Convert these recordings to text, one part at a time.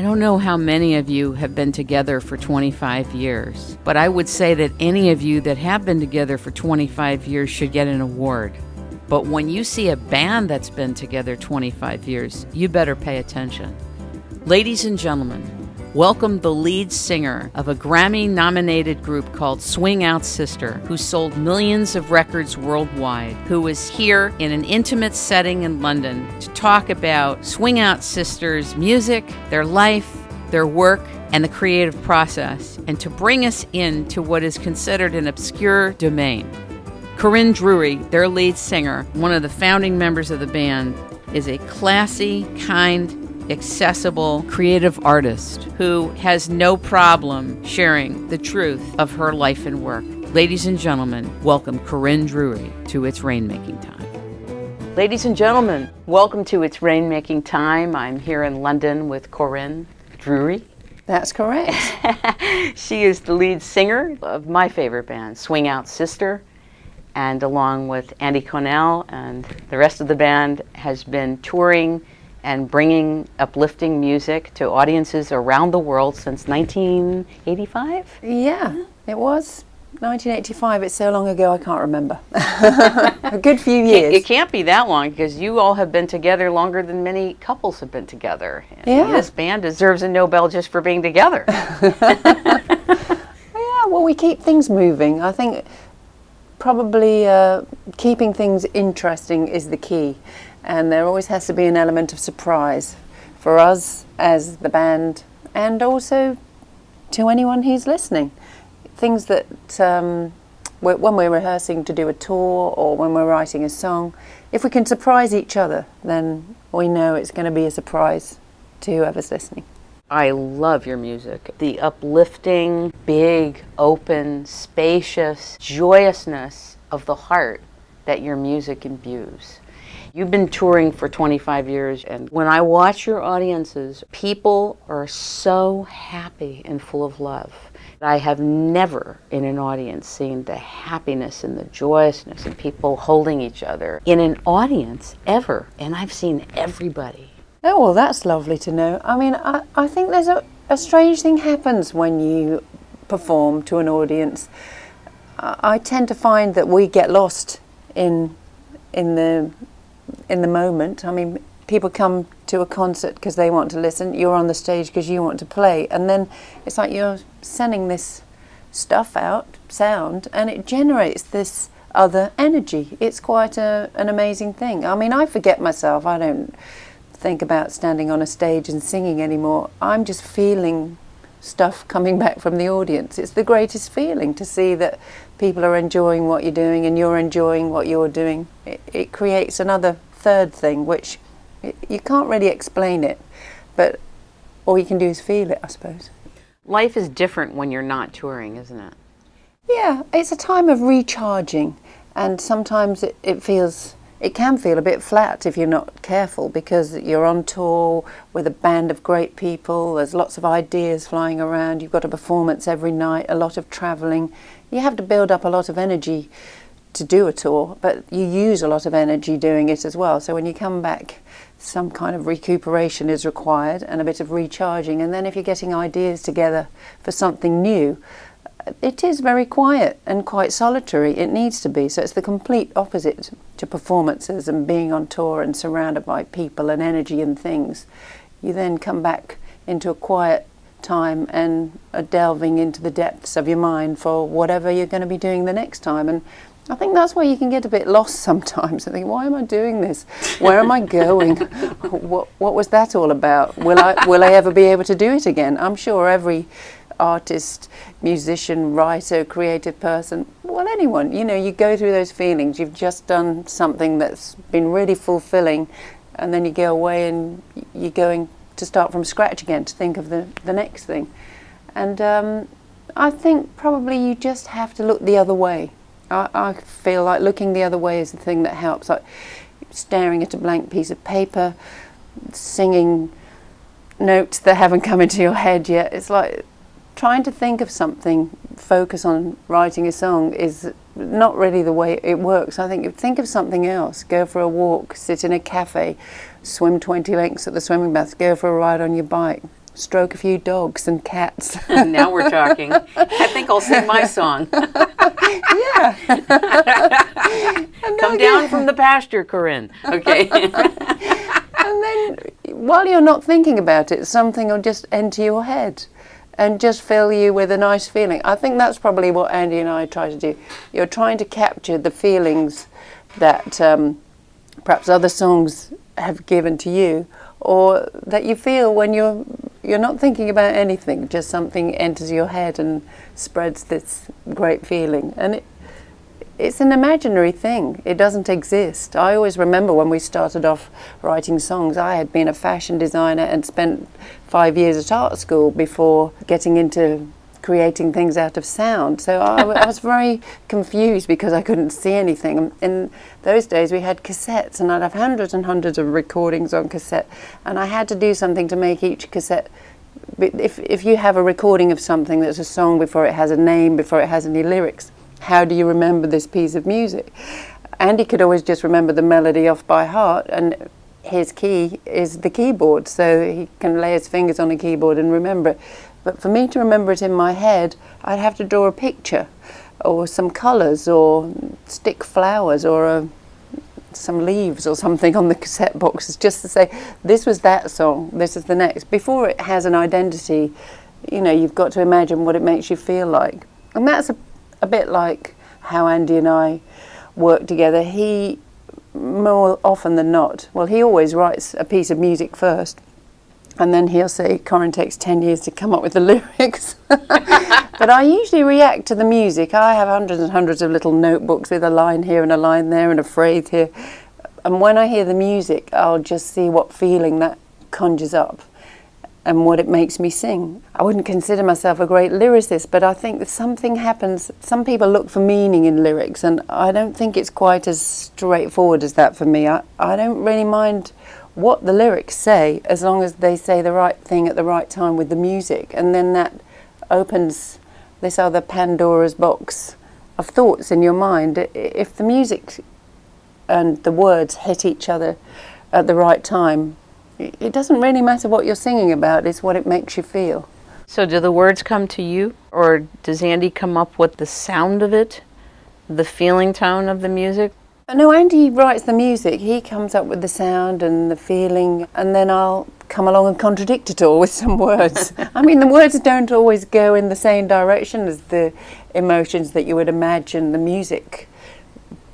don't know how many of you have been together for 25 years, but I would say that any of you that have been together for 25 years should get an award. But when you see a band that's been together 25 years, you better pay attention. Ladies and gentlemen, welcome the lead singer of a Grammy-nominated group called Swing Out Sister, who sold millions of records worldwide, who is here in an intimate setting in London to talk about Swing Out Sisters' music, their life, their work, and the creative process, and to bring us into what is considered an obscure domain. Corinne Drewery, their lead singer, one of the founding members of the band, is a classy, kind, accessible, creative artist who has no problem sharing the truth of her life and work. Ladies and gentlemen, welcome Corinne Drewery to It's Rainmaking Time. Ladies and gentlemen, welcome to It's Rainmaking Time. I'm here in London with Corinne Drewery. That's correct. She is the lead singer of my favorite band, Swing Out Sister, and along with Andy Connell and the rest of the band has been touring and bringing uplifting music to audiences around the world since 1985? Yeah, it was 1985. It's so long ago I can't remember. A good few years. It can't be that long because you all have been together longer than many couples have been together. Yeah. This band deserves a Nobel just for being together. Yeah, well, we keep things moving. I think probably keeping things interesting is the key. And there always has to be an element of surprise for us as the band and also to anyone who's listening. Things that when we're rehearsing to do a tour or when we're writing a song, if we can surprise each other, then we know it's going to be a surprise to whoever's listening. I love your music. The uplifting, big, open, spacious joyousness of the heart that your music imbues. You've been touring for 25 years, and when I watch your audiences, people are so happy and full of love. I have never in an audience seen the happiness and the joyousness and people holding each other in an audience ever, and I've seen everybody. Oh, well, that's lovely to know. I mean, I think there's a strange thing happens when you perform to an audience. I tend to find that we get lost in the moment. I mean, people come to a concert because they want to listen. You're on the stage because you want to play. And then it's like you're sending this stuff out, sound, and it generates this other energy. It's quite an amazing thing. I mean, I forget myself. I don't think about standing on a stage and singing anymore. I'm just feeling stuff coming back from the audience. It's the greatest feeling to see that people are enjoying what you're doing and you're enjoying what you're doing. It creates another third thing, which you can't really explain it, but all you can do is feel it, I suppose. Life is different when you're not touring, isn't it? Yeah, it's a time of recharging, and sometimes it can feel a bit flat if you're not careful because you're on tour with a band of great people. There's lots of ideas flying around. You've got a performance every night, a lot of travelling. You have to build up a lot of energy to do a tour, but you use a lot of energy doing it as well. So when you come back, some kind of recuperation is required and a bit of recharging. And then if you're getting ideas together for something new, it is very quiet and quite solitary. It needs to be. So it's the complete opposite to performances and being on tour and surrounded by people and energy and things. You then come back into a quiet time and are delving into the depths of your mind for whatever you're going to be doing the next time. And I think that's where you can get a bit lost sometimes. I think, why am I doing this? Where am I going? What was that all about? Will I ever be able to do it again? I'm sure every artist, musician, writer, creative person, well, anyone, you go through those feelings. You've just done something that's been really fulfilling, and then you go away and you're going to start from scratch again to think of the next thing. And I think probably you just have to look the other way. I feel like looking the other way is the thing that helps, like staring at a blank piece of paper, singing notes that haven't come into your head yet. It's like trying to think of something, focus on writing a song is not really the way it works. I think of something else. Go for a walk, sit in a cafe, swim 20 lengths at the swimming bath, go for a ride on your bike, stroke a few dogs and cats. Now we're talking. I think I'll sing my song. Yeah. Come down from the pasture, Corinne. Okay. And then while you're not thinking about it, something will just enter your head and just fill you with a nice feeling. I think that's probably what Andy and I try to do. You're trying to capture the feelings that perhaps other songs have given to you, or that you feel when you're not thinking about anything, just something enters your head and spreads this great feeling. And it's an imaginary thing. It doesn't exist. I always remember when we started off writing songs, I had been a fashion designer and spent 5 years at art school before getting into creating things out of sound. So I was very confused because I couldn't see anything. In those days we had cassettes, and I'd have hundreds and hundreds of recordings on cassette, and I had to do something to make each cassette. If you have a recording of something that's a song before it has a name, before it has any lyrics, how do you remember this piece of music? Andy could always just remember the melody off by heart, and his key is the keyboard, so he can lay his fingers on a keyboard and remember it. But for me to remember it in my head, I'd have to draw a picture, or some colours, or stick flowers, or some leaves or something on the cassette boxes, just to say, this was that song, this is the next. Before it has an identity, you've got to imagine what it makes you feel like. And that's a bit like how Andy and I work together. He, more often than not, well, he always writes a piece of music first, and then he'll say, Corinne takes 10 years to come up with the lyrics. But I usually react to the music. I have hundreds and hundreds of little notebooks with a line here and a line there and a phrase here. And when I hear the music, I'll just see what feeling that conjures up and what it makes me sing. I wouldn't consider myself a great lyricist, but I think that something happens. Some people look for meaning in lyrics, and I don't think it's quite as straightforward as that for me. I don't really mind what the lyrics say, as long as they say the right thing at the right time with the music, and then that opens this other Pandora's box of thoughts in your mind. If the music and the words hit each other at the right time, it doesn't really matter what you're singing about, it's what it makes you feel. So do the words come to you, or does Andy come up with the sound of it, the feeling tone of the music? No, Andy writes the music. He comes up with the sound and the feeling, and then I'll come along and contradict it all with some words. I mean, the words don't always go in the same direction as the emotions that you would imagine the music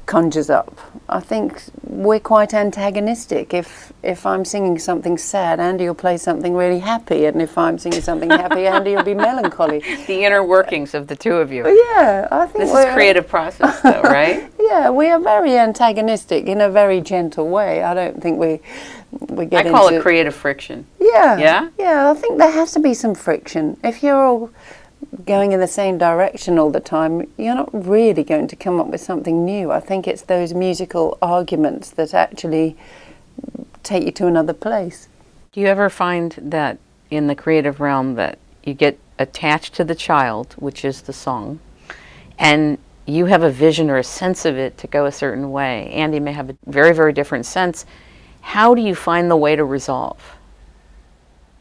conjures up. I think we're quite antagonistic. If I'm singing something sad, Andy will play something really happy, and if I'm singing something happy, Andy will be melancholy. The inner workings of the two of you. Yeah, I think this is creative process, though, right? Yeah, we are very antagonistic in a very gentle way. I don't think we get I call it creative friction. Yeah. Yeah? Yeah, I think there has to be some friction. If you're all going in the same direction all the time, you're not really going to come up with something new. I think it's those musical arguments that actually take you to another place. Do you ever find that in the creative realm that you get attached to the child, which is the song, and you have a vision or a sense of it to go a certain way? Andy may have a very, very different sense. How do you find the way to resolve?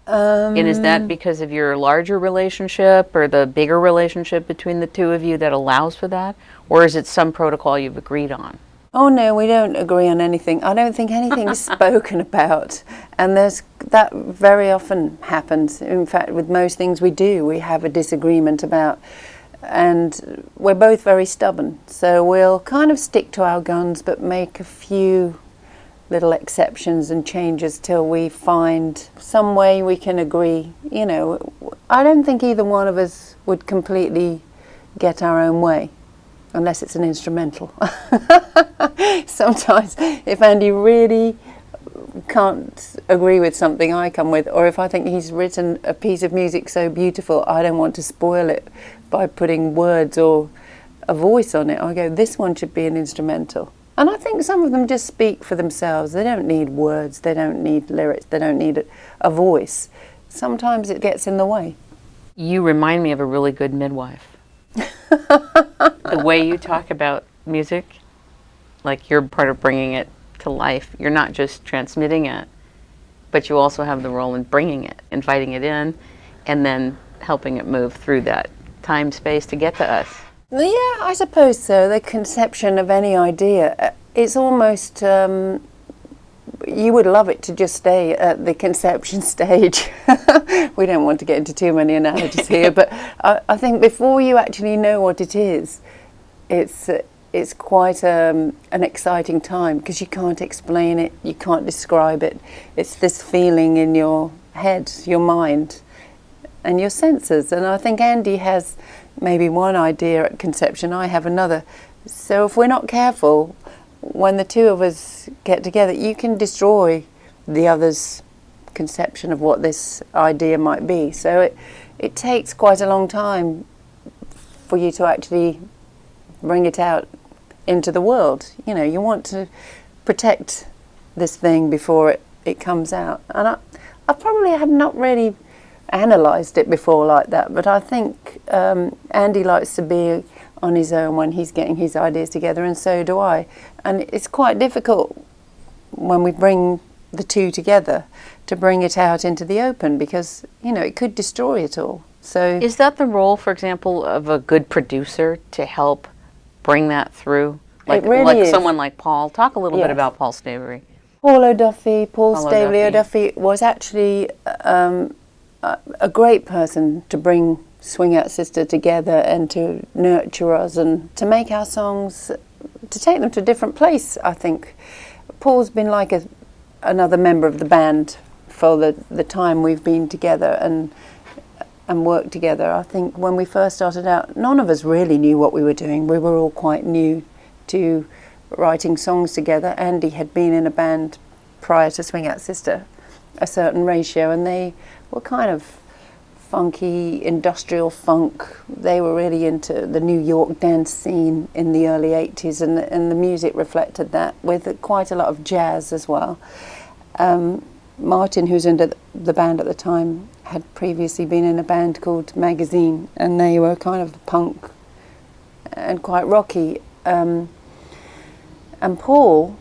And is that because of your larger relationship or the bigger relationship between the two of you that allows for that? Or is it some protocol you've agreed on? Oh no, we don't agree on anything. I don't think anything is spoken about. And that very often happens. In fact, with most things we do, we have a disagreement about. And we're both very stubborn. So we'll kind of stick to our guns, but make a few little exceptions and changes till we find some way we can agree. I don't think either one of us would completely get our own way unless it's an instrumental. Sometimes if Andy really can't agree with something I come with, or if I think he's written a piece of music so beautiful, I don't want to spoil it by putting words or a voice on it. I go, this one should be an instrumental. And I think some of them just speak for themselves. They don't need words, they don't need lyrics, they don't need a voice. Sometimes it gets in the way. You remind me of a really good midwife. The way you talk about music, like you're part of bringing it to life. You're not just transmitting it, but you also have the role in bringing it, inviting it in, and then helping it move through that time space to get to us. Yeah, I suppose so. The conception of any idea, it's almost, you would love it to just stay at the conception stage. We don't want to get into too many analogies here, but I think before you actually know what it is, it's quite an exciting time, because you can't explain it, you can't describe it. It's this feeling in your head, your mind, and your senses. And I think Andy has maybe one idea at conception, I have another. So if we're not careful, when the two of us get together, you can destroy the other's conception of what this idea might be. So it takes quite a long time for you to actually bring it out into the world. You know, you want to protect this thing before it comes out. And I probably have not really analysed it before like that, but I think Andy likes to be on his own when he's getting his ideas together, and so do I. And it's quite difficult when we bring the two together to bring it out into the open, because, you know, it could destroy it all. So is that the role, for example, of a good producer, to help bring that through? Like, it really like is. Someone like Paul. Talk a little bit Yes. about Paul Stavery. Paul Staveley O'Duffy was actually a great person to bring Swing Out Sister together and to nurture us and to make our songs, to take them to a different place, I think. Paul's been like another member of the band for the time we've been together and worked together. I think when we first started out, none of us really knew what we were doing. We were all quite new to writing songs together. Andy had been in a band prior to Swing Out Sister, A Certain Ratio, and they were kind of funky, industrial funk. They were really into the New York dance scene in the early 80s, and the music reflected that, with quite a lot of jazz as well. Martin, who's in the band at the time, had previously been in a band called Magazine, and they were kind of punk and quite rocky. And Paul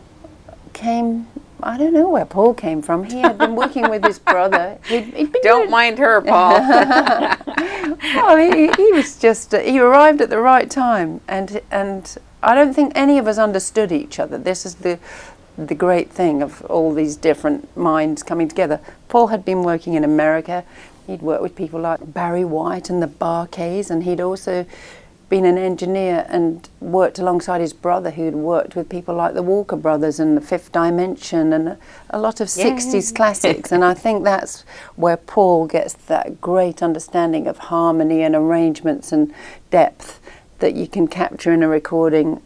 came, I don't know where Paul came from. He had been working with his brother. He'd been Don't mind her, Paul. Well, he was just, he arrived at the right time, and I don't think any of us understood each other. This is the great thing of all these different minds coming together. Paul had been working in America. He'd worked with people like Barry White and the Bar-Kays, and he'd also been an engineer and worked alongside his brother, who'd worked with people like the Walker Brothers and the Fifth Dimension and a lot of 60s classics. And I think that's where Paul gets that great understanding of harmony and arrangements and depth that you can capture in a recording.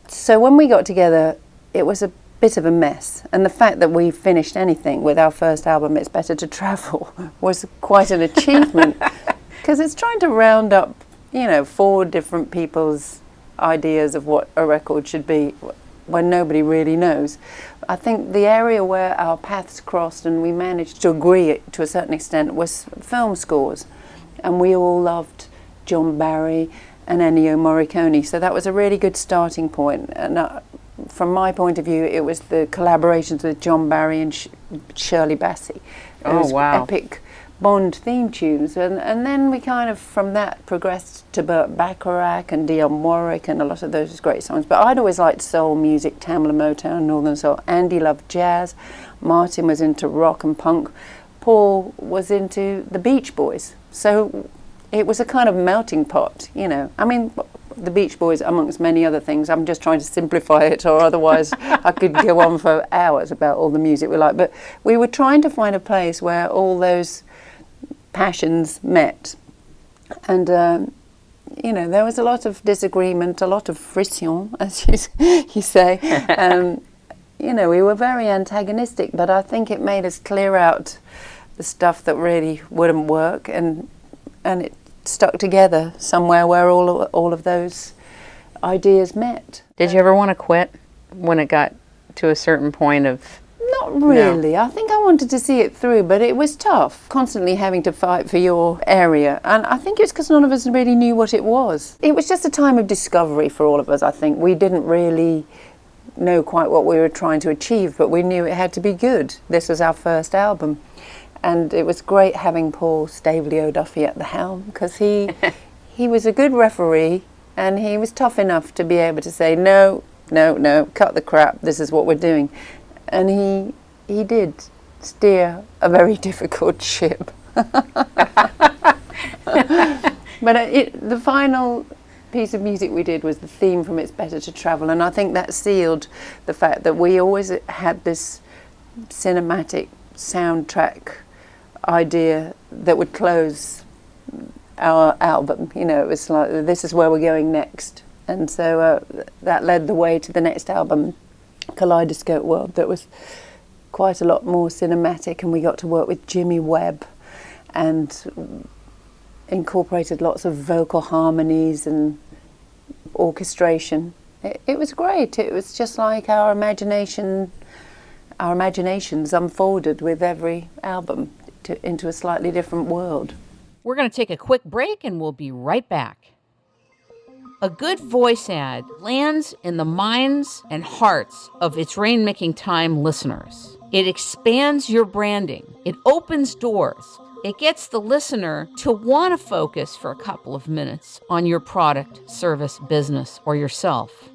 So when we got together, it was a bit of a mess, and the fact that we finished anything with our first album, It's Better to Travel, was quite an achievement, because it's trying to round up, you know, 4 different people's ideas of what a record should be when nobody really knows. I think the area where our paths crossed and we managed to agree to a certain extent was film scores, and we all loved John Barry and Ennio Morricone, so that was a really good starting point. And from my point of view, it was the collaborations with John Barry and Shirley Bassey. Those epic Bond theme tunes, and then we kind of from that progressed to Burt Bacharach and Dionne Warwick and a lot of those great songs. But I'd always liked soul music, Tamla Motown, Northern Soul. Andy loved jazz. Martin was into rock and punk. Paul was into the Beach Boys. So it was a kind of melting pot, you know. I mean, the Beach Boys, amongst many other things. I'm just trying to simplify it, or otherwise I could go on for hours about all the music we like. But we were trying to find a place where all those passions met. And, you know, there was a lot of disagreement, a lot of frisson, as you say. You know, we were very antagonistic, but I think it made us clear out the stuff that really wouldn't work, and it stuck together somewhere where all of those ideas met. Did you ever want to quit when it got to a certain point of... Not really. No. I think I wanted to see it through, but it was tough, constantly having to fight for your area. And I think it's because none of us really knew what it was. It was just a time of discovery for all of us, I think. We didn't really know quite what we were trying to achieve, but we knew it had to be good. This was our first album. And it was great having Paul Staveley O'Duffy at the helm, because he was a good referee, and he was tough enough to be able to say, no, cut the crap, this is what we're doing. And he did steer a very difficult ship. But the final piece of music we did was the theme from It's Better to Travel, and I think that sealed the fact that we always had this cinematic soundtrack idea that would close our album. You know, it was like, this is where we're going next. And so that led the way to the next album, Kaleidoscope World, that was quite a lot more cinematic, and we got to work with Jimmy Webb and incorporated lots of vocal harmonies and orchestration. It was great. It was just like our imaginations unfolded with every album into a slightly different world. We're going to take a quick break and we'll be right back. A good voice ad lands in the minds and hearts of its Rainmaking Time listeners. It expands your branding. It opens doors. It gets the listener to want to focus for a couple of minutes on your product, service, business, or yourself.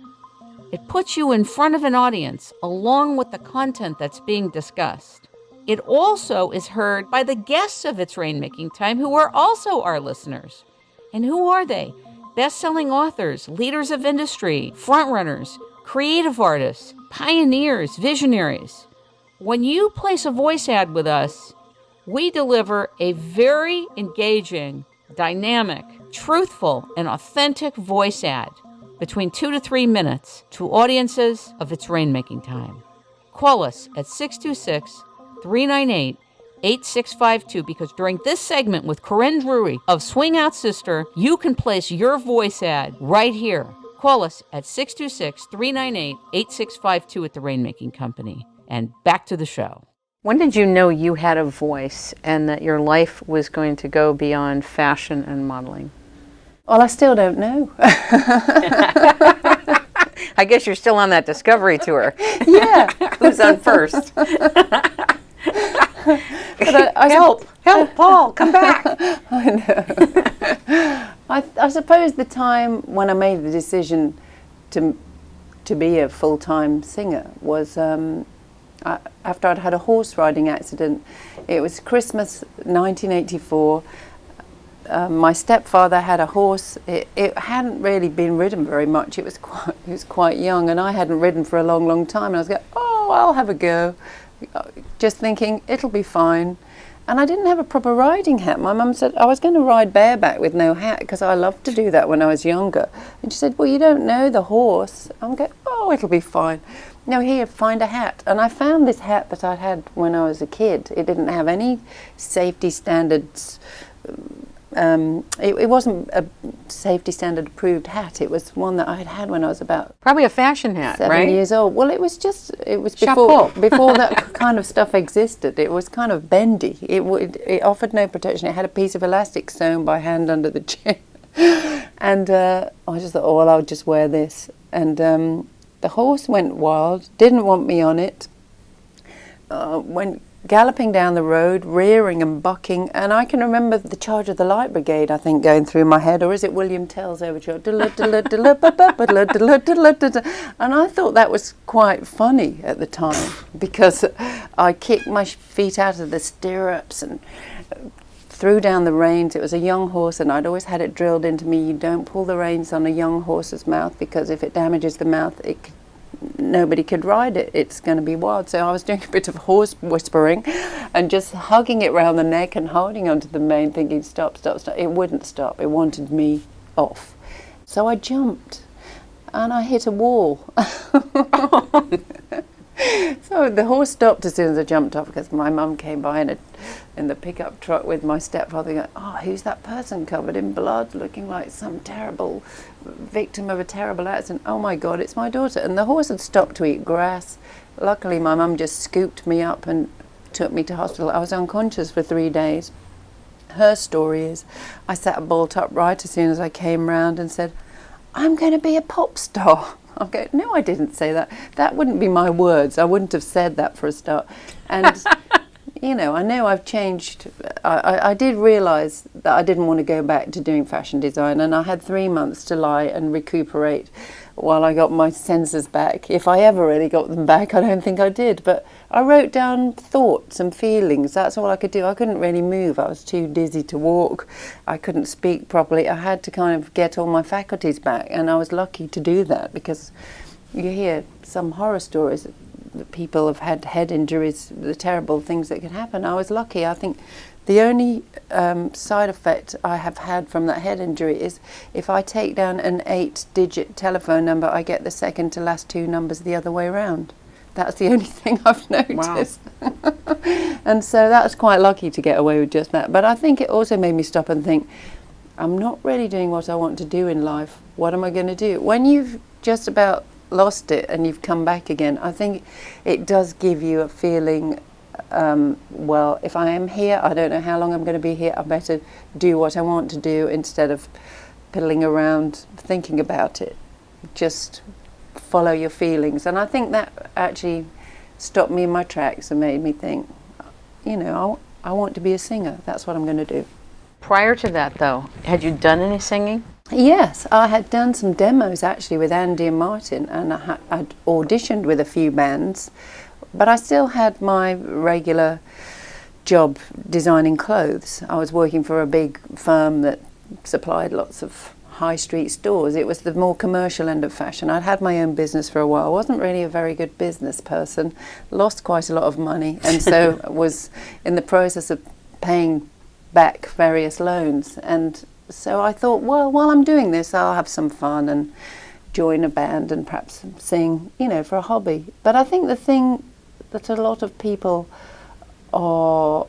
It puts you in front of an audience along with the content that's being discussed. It also is heard by the guests of It's Rainmaking Time, who are also our listeners. And who are they? Best-selling authors, leaders of industry, frontrunners, creative artists, pioneers, visionaries. When you place a voice ad with us, we deliver a very engaging, dynamic, truthful, and authentic voice ad between 2 to 3 minutes to audiences of It's Rainmaking Time. Call us at 626-398-8652, because during this segment with Corinne Drewery of Swing Out Sister, you can place your voice ad right here. Call us at 626-398-8652 at the Rainmaking Company. And back to the show. When did you know you had a voice and that your life was going to go beyond fashion and modeling? Well, I still don't know. I guess you're still on that discovery tour. Yeah. Who's on first? Help, Paul, come back. I know. I suppose the time when I made the decision to be a full-time singer was after I'd had a horse riding accident. It was Christmas 1984. My stepfather had a horse. It hadn't really been ridden very much. He was quite young, and I hadn't ridden for a long time. And I was going, oh, I'll have a go, just thinking it'll be fine. And I didn't have a proper riding hat. My mum said I was going to ride bareback with no hat, because I loved to do that when I was younger. And she said, well, you don't know the horse. I'm going, oh, it'll be fine. No, here, find a hat. And I found this hat that I'd had when I was a kid. It didn't have any safety standards. It wasn't a safety standard approved hat. It was one that I had when I was about Probably a fashion hat, 7 years old. Well, it was before that kind of stuff existed. It was kind of bendy. It offered no protection. It had a piece of elastic sewn by hand under the chin. And I just thought, oh, well, I'll just wear this. And the horse went wild, didn't want me on it, went galloping down the road, rearing and bucking, and I can remember the Charge of the Light Brigade, I think, going through my head, or is it William Tell's overture? And I thought that was quite funny at the time, because I kicked my feet out of the stirrups and threw down the reins. It was a young horse, and I'd always had it drilled into me, you don't pull the reins on a young horse's mouth, because if it damages the mouth, nobody could ride it. It's going to be wild. So I was doing a bit of horse whispering and just hugging it round the neck and holding onto the mane, thinking, stop, stop, stop. It wouldn't stop. It wanted me off. So I jumped and I hit a wall. So the horse stopped as soon as I jumped off, because my mum came by in the pickup truck with my stepfather going, oh, who's that person covered in blood, looking like some terrible victim of a terrible accident? Oh my God, it's my daughter. And the horse had stopped to eat grass. Luckily, my mum just scooped me up and took me to hospital. I was unconscious for 3 days. Her story is, I sat bolt upright as soon as I came round and said, I'm going to be a pop star. I'll go, no, I didn't say that. That wouldn't be my words. I wouldn't have said that for a start. And, you know I've changed. I did realise that I didn't want to go back to doing fashion design, and I had 3 months to lie and recuperate while I got my senses back. If I ever really got them back, I don't think I did. But I wrote down thoughts and feelings. That's all I could do. I couldn't really move. I was too dizzy to walk. I couldn't speak properly. I had to kind of get all my faculties back, and I was lucky to do that, because you hear some horror stories that people have had head injuries, the terrible things that could happen. I was lucky. I think the only side effect I have had from that head injury is if I take down an 8-digit telephone number, I get the second to last 2 numbers the other way around. That's the only thing I've noticed. Wow. And so that's quite lucky to get away with just that. But I think it also made me stop and think, I'm not really doing what I want to do in life. What am I going to do? When you've just about lost it and you've come back again, I think it does give you a feeling, well, if I am here, I don't know how long I'm going to be here, I better do what I want to do instead of piddling around thinking about it. Just follow your feelings. And I think that actually stopped me in my tracks and made me think, I want to be a singer. That's what I'm going to do. Prior to that, though, had you done any singing? Yes, I had done some demos actually with Andy and Martin, and I'd auditioned with a few bands, but I still had my regular job designing clothes. I was working for a big firm that supplied lots of high street stores. It was the more commercial end of fashion. I'd had my own business for a while. I wasn't really a very good business person, lost quite a lot of money, and so was in the process of paying back various loans. And so I thought, well, while I'm doing this, I'll have some fun and join a band and perhaps sing, for a hobby. But I think the thing that a lot of people are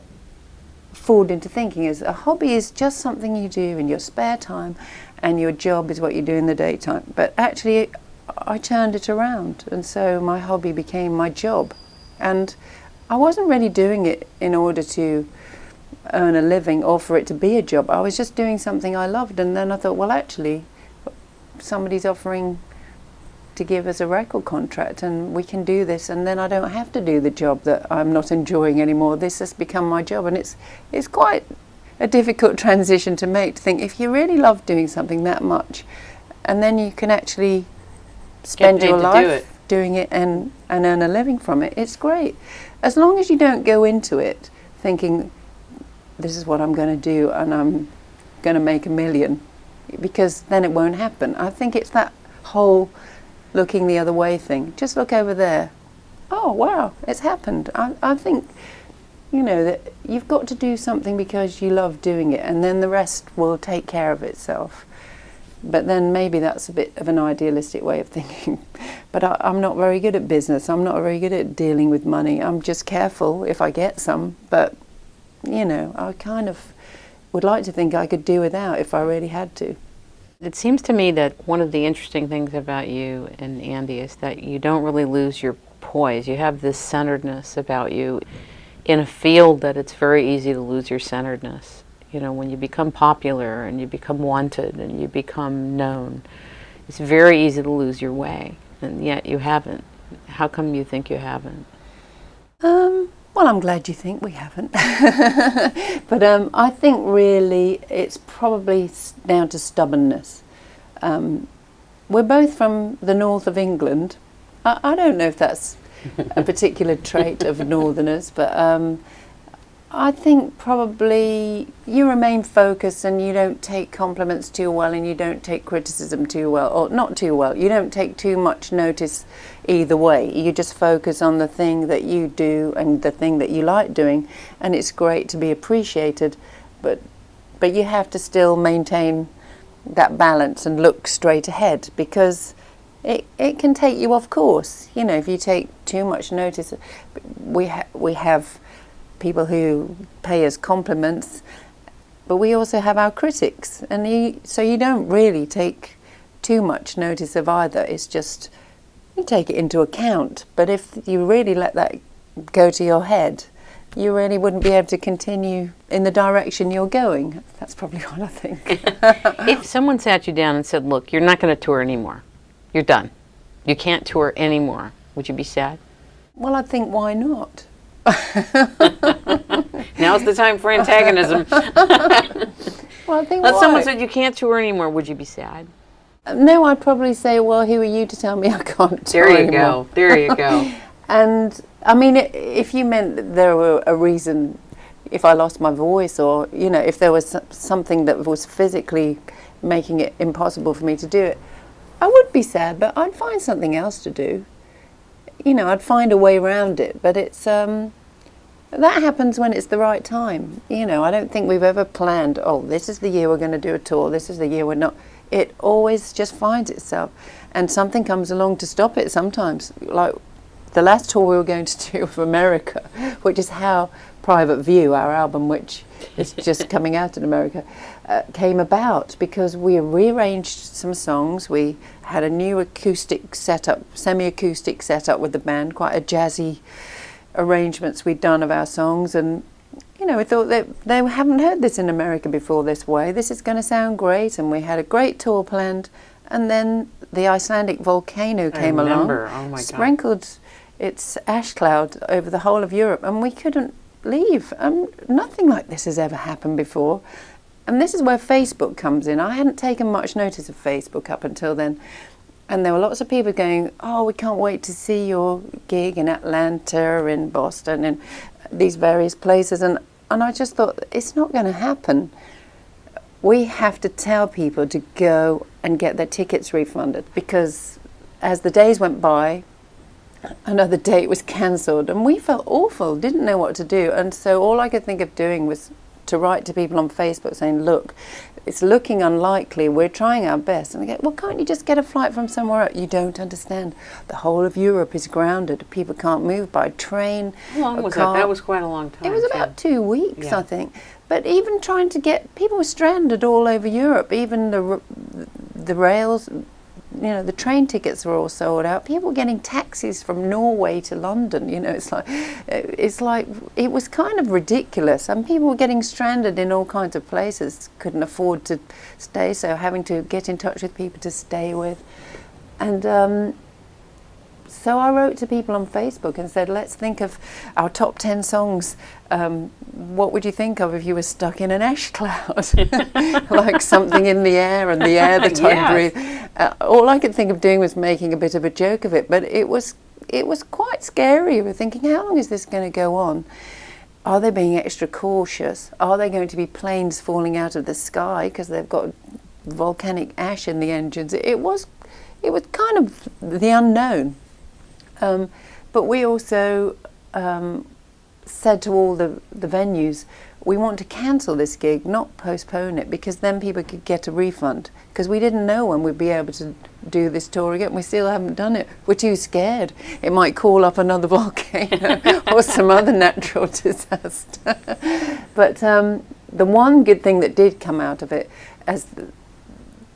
fooled into thinking is a hobby is just something you do in your spare time, and your job is what you do in the daytime. But actually, I turned it around, and so my hobby became my job. And I wasn't really doing it in order to earn a living or for it to be a job. I was just doing something I loved, and then I thought, well, actually somebody's offering to give us a record contract and we can do this, and then I don't have to do the job that I'm not enjoying anymore. This has become my job, and it's quite a difficult transition to make, to think if you really love doing something that much and then you can actually spend your life doing it and earn a living from it, it's great. As long as you don't go into it thinking this is what I'm going to do and I'm going to make $1 million, because then it won't happen. I think it's that whole looking the other way thing. Just look over there. Oh, wow, it's happened. I think, that you've got to do something because you love doing it, and then the rest will take care of itself. But then maybe that's a bit of an idealistic way of thinking. But I'm not very good at business. I'm not very good at dealing with money. I'm just careful if I get some, but I kind of would like to think I could do without if I really had to. It seems to me that one of the interesting things about you and Andy is that you don't really lose your poise. You have this centeredness about you in a field that it's very easy to lose your centeredness. When you become popular and you become wanted and you become known, it's very easy to lose your way, and yet you haven't. How come you think you haven't? Well, I'm glad you think we haven't. But I think really it's probably down to stubbornness. We're both from the north of England. I don't know if that's a particular trait of northerners, but I think probably you remain focused and you don't take compliments too well, and you don't take criticism too well, or not too well. You don't take too much notice either way. You just focus on the thing that you do and the thing that you like doing, and it's great to be appreciated, but you have to still maintain that balance and look straight ahead, because it can take you off course. If you take too much notice, we have people who pay us compliments, but we also have our critics, and so you don't really take too much notice of either. It's just you take it into account, but if you really let that go to your head, you really wouldn't be able to continue in the direction you're going. That's probably what I think. If someone sat you down and said, look, you're not going to tour anymore, you're done, You can't tour anymore. Would you be sad? Well, I think, why not? Now's the time for antagonism. Well, I think, If why? someone said you can't tour anymore, would you be sad? No, I'd probably say, well, who are you to tell me I can't tour There you anymore? go. There you go. And, I mean, if you meant that there were a reason, if I lost my voice, or, you know, if there was something that was physically making it impossible for me to do it, I would be sad, but I'd find something else to do. You know, I'd find a way around it, but it's, that happens when it's the right time. You know, I don't think we've ever planned, oh, this is the year we're going to do a tour, this is the year we're not. It always just finds itself, and something comes along to stop it sometimes. Like the last tour we were going to do for America, which is how Private View, our album, which is just coming out in America, came about because we rearranged some songs. We had a new acoustic setup, semi-acoustic setup with the band, quite a jazzy arrangements we'd done of our songs, and you know, we thought that they haven't heard this in America before this way. This is going to sound great, and we had a great tour planned, and then the Icelandic volcano came along, Oh my God. sprinkled its ash cloud over the whole of Europe, and we couldn't leave. Nothing like this has ever happened before. And this is where Facebook comes in. I hadn't taken much notice of Facebook up until then. And there were lots of people going, oh, we can't wait to see your gig in Atlanta, in Boston, in these various places. And I just thought, it's not going to happen. We have to tell people to go and get their tickets refunded, because as the days went by, another date was cancelled, and we felt awful, didn't know what to do. And so all I could think of doing was to write to people on Facebook saying, look, it's looking unlikely, we're trying our best. And they go, well, can't you just get a flight from somewhere else? You don't understand. The whole of Europe is grounded. People can't move by train. How long was car. that? That was quite a long time. It was about 2 weeks, I think. But even trying to get, people were stranded all over Europe. Even the rails, you know, the train tickets were all sold out. People were getting taxis from Norway to London. You know, it's like it was kind of ridiculous. And people were getting stranded in all kinds of places, couldn't afford to stay, so having to get in touch with people to stay with. And so I wrote to people on Facebook and said, let's think of our top 10 songs. What would you think of if you were stuck in an ash cloud? Like something in the air, and the air that I breathe. All I could think of doing was making a bit of a joke of it, but it was quite scary. We're thinking, how long is this going to go on? Are they being extra cautious? Are there going to be planes falling out of the sky because they've got volcanic ash in the engines? It was kind of the unknown. But we also said to all the venues, we want to cancel this gig, not postpone it, because then people could get a refund, because we didn't know when we'd be able to do this tour again. We still haven't done it. We're too scared. It might call up another volcano or some other natural disaster. But the one good thing that did come out of it,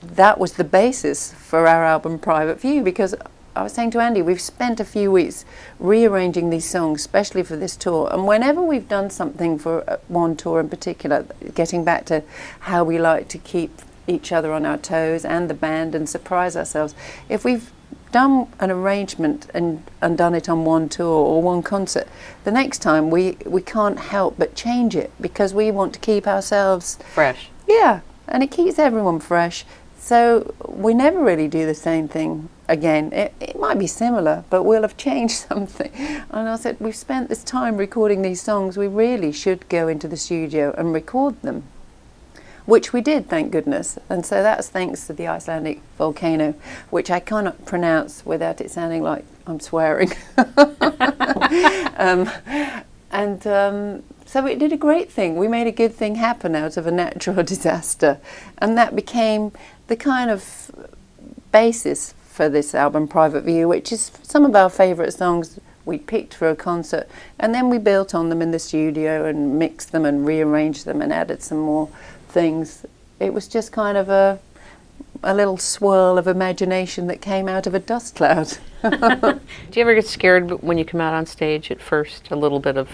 that was the basis for our album Private View, because I was saying to Andy, we've spent a few weeks rearranging these songs, especially for this tour. And whenever we've done something for one tour in particular, getting back to how we like to keep each other on our toes and the band and surprise ourselves, if we've done an arrangement and done it on one tour or one concert, the next time we can't help but change it, because we want to keep ourselves fresh. Yeah, and it keeps everyone fresh. So we never really do the same thing again. It might be similar, but we'll have changed something. And I said, we've spent this time recording these songs, we really should go into the studio and record them, which we did, thank goodness. And so that's thanks to the Icelandic volcano, which I cannot pronounce without it sounding like I'm swearing. So it did a great thing. We made a good thing happen out of a natural disaster. And that became the kind of basis for this album, Private View, which is some of our favourite songs we picked for a concert. And then we built on them in the studio and mixed them and rearranged them and added some more things. It was just kind of a little swirl of imagination that came out of a dust cloud. Do you ever get scared when you come out on stage at first? A little bit of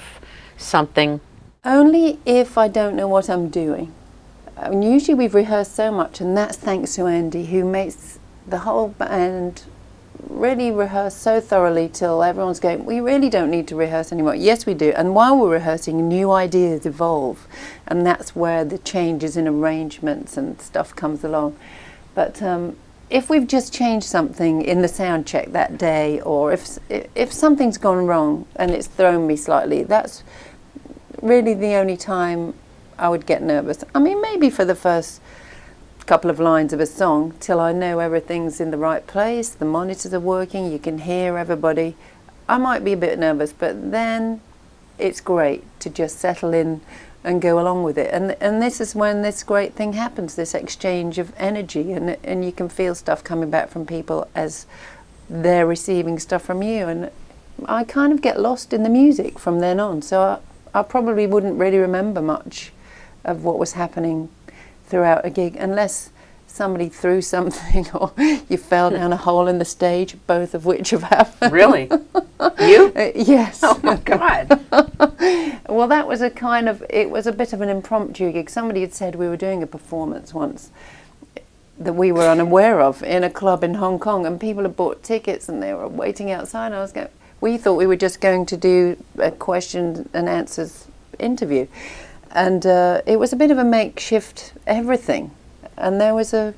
something? Only if I don't know what I'm doing. And usually we've rehearsed so much, and that's thanks to Andy, who makes the whole band really rehearse so thoroughly till everyone's going, we really don't need to rehearse anymore. Yes, we do. And while we're rehearsing, new ideas evolve. And that's where the changes in arrangements and stuff comes along. But if we've just changed something in the sound check that day, or if something's gone wrong and it's thrown me slightly, that's really the only time I would get nervous. I mean, maybe for the first couple of lines of a song, till I know everything's in the right place, the monitors are working, you can hear everybody. I might be a bit nervous, but then it's great to just settle in and go along with it. And this is when this great thing happens, this exchange of energy, and you can feel stuff coming back from people as they're receiving stuff from you. And I kind of get lost in the music from then on, so I probably wouldn't really remember much of what was happening throughout a gig, unless somebody threw something or you fell down a hole in the stage, both of which have happened. Really? You? Yes. Oh my God. Well, that was it was a bit of an impromptu gig. Somebody had said we were doing a performance once that we were unaware of in a club in Hong Kong, and people had bought tickets and they were waiting outside. We thought we were just going to do a question and answers interview. And it was a bit of a makeshift everything. And there was a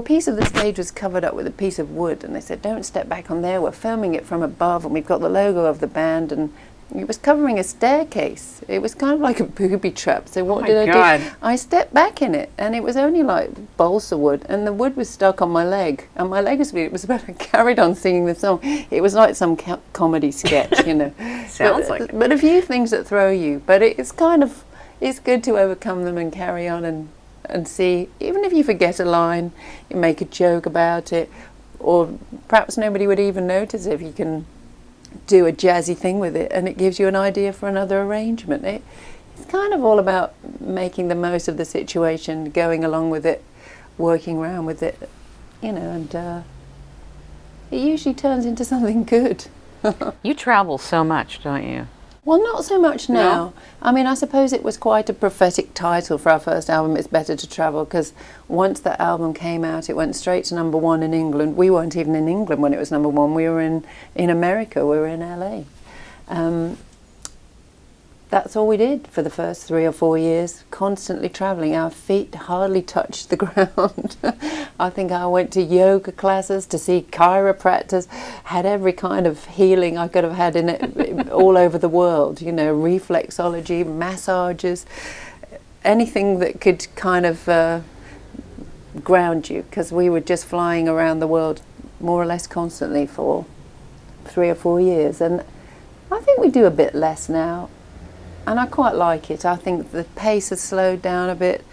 piece of the stage was covered up with a piece of wood, and they said, don't step back on there, we're filming it from above, and we've got the logo of the band, and it was covering a staircase. It was kind of like a booby trap. So what did I do? I stepped back in it, and it was only like balsa wood, and the wood was stuck on my leg, and my leg was about to carried on singing the song. It was like some comedy sketch, you know. Sounds like it. But a few things that throw you, but it's good to overcome them and carry on and see, even if you forget a line, you make a joke about it, or perhaps nobody would even notice if you can do a jazzy thing with it, and it gives you an idea for another arrangement. It's kind of all about making the most of the situation, going along with it, working around with it, you know, and it usually turns into something good. You travel so much, don't you? Well, not so much now. No? I mean, I suppose it was quite a prophetic title for our first album, It's Better to Travel, because once that album came out, it went straight to #1 in England. We weren't even in England when it was #1. We were in America. We were in LA. That's all we did for the first 3 or 4 years, constantly traveling. Our feet hardly touched the ground. I think I went to yoga classes, to see chiropractors, had every kind of healing I could have had in it all over the world, you know, reflexology, massages, anything that could kind of ground you, because we were just flying around the world more or less constantly for 3 or 4 years. And I think we do a bit less now. And I quite like it. I think the pace has slowed down a bit.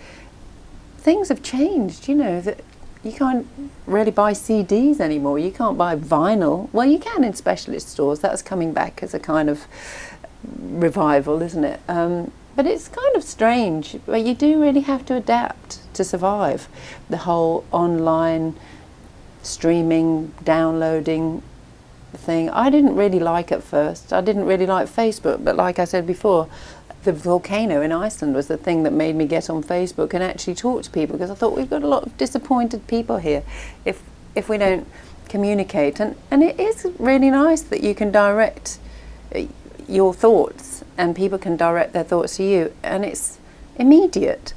Things have changed, you know, that you can't really buy CDs anymore. You can't buy vinyl. Well, you can in specialist stores. That's coming back as a kind of revival, isn't it? But it's kind of strange. But you do really have to adapt to survive. The whole online streaming, downloading thing, I didn't really like at first. I didn't really like Facebook, but like I said before, the volcano in Iceland was the thing that made me get on Facebook and actually talk to people, because I thought we've got a lot of disappointed people here if we don't communicate. And it is really nice that you can direct your thoughts and people can direct their thoughts to you, and it's immediate.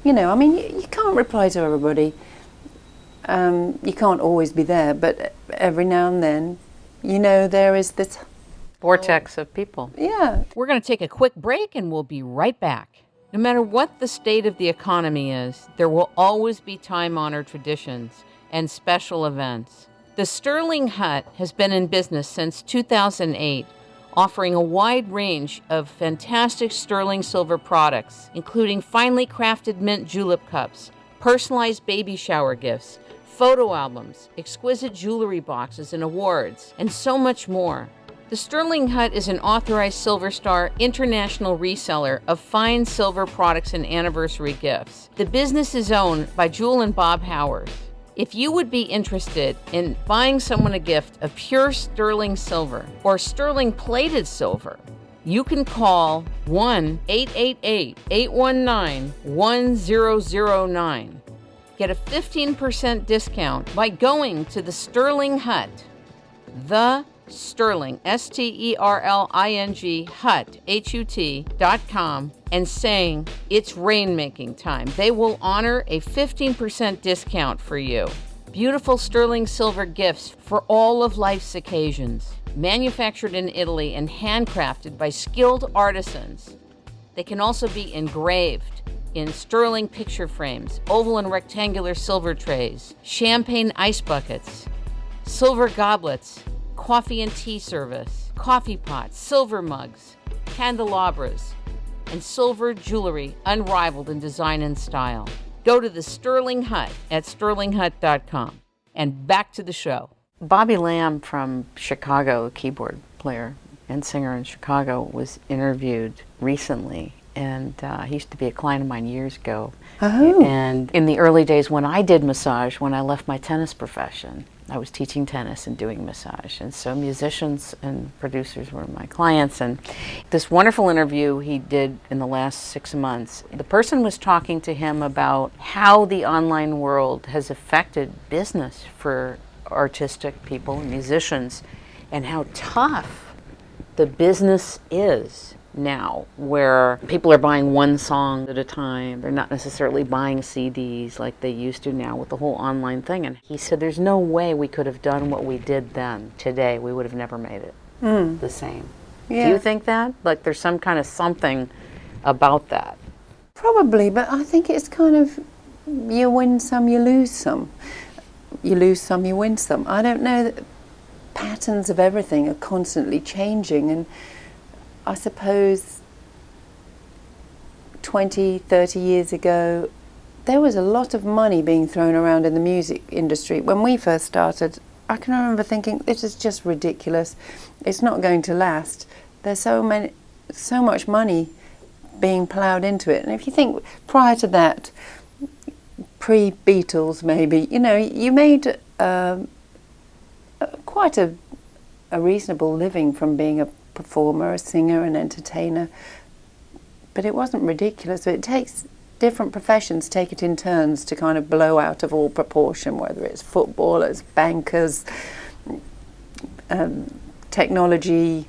You know, I mean, you can't reply to everybody. You can't always be there, but every now and then, you know, there is this Vortex of people. Yeah. We're going to take a quick break and we'll be right back. No matter what the state of the economy is, there will always be time-honored traditions and special events. The Sterling Hut has been in business since 2008, offering a wide range of fantastic sterling silver products, including finely crafted mint julep cups, personalized baby shower gifts, photo albums, exquisite jewelry boxes and awards, and so much more. The Sterling Hut is an authorized Silver Star international reseller of fine silver products and anniversary gifts. The business is owned by Jewel and Bob Howard. If you would be interested in buying someone a gift of pure sterling silver or sterling plated silver, you can call 1-888-819-1009. Get a 15% discount by going to the Sterling Hut. The Sterling, Sterling Hut, HUT.com, and saying it's Rainmaking time. They will honor a 15% discount for you. Beautiful sterling silver gifts for all of life's occasions. Manufactured in Italy and handcrafted by skilled artisans. They can also be engraved in sterling picture frames, oval and rectangular silver trays, champagne ice buckets, silver goblets, coffee and tea service, coffee pots, silver mugs, candelabras, and silver jewelry unrivaled in design and style. Go to the Sterling Hut at sterlinghut.com. And back to the show. Bobby Lamb from Chicago, a keyboard player and singer in Chicago, was interviewed recently. And he used to be a client of mine years ago. Oh. And in the early days when I did massage, when I left my tennis profession, I was teaching tennis and doing massage. And so musicians and producers were my clients. And this wonderful interview he did in the last 6 months, the person was talking to him about how the online world has affected business for artistic people and musicians, and how tough the business is now, where people are buying one song at a time. They're not necessarily buying CDs like they used to now with the whole online thing. And he said there's no way we could have done what we did then. Today, we would have never made it the same. Yeah. Do you think that? Like there's some kind of something about that? Probably, but I think it's kind of, you win some, you lose some. You lose some, you win some. I don't know, that patterns of everything are constantly changing, and I suppose 20, 30 years ago, there was a lot of money being thrown around in the music industry. When we first started, I can remember thinking, this is just ridiculous. It's not going to last. There's so much money being ploughed into it. And if you think prior to that, pre-Beatles maybe, you made quite a reasonable living from being a performer, a singer, an entertainer, but it wasn't ridiculous. So it takes different professions take it in turns to kind of blow out of all proportion, whether it's footballers, bankers, technology,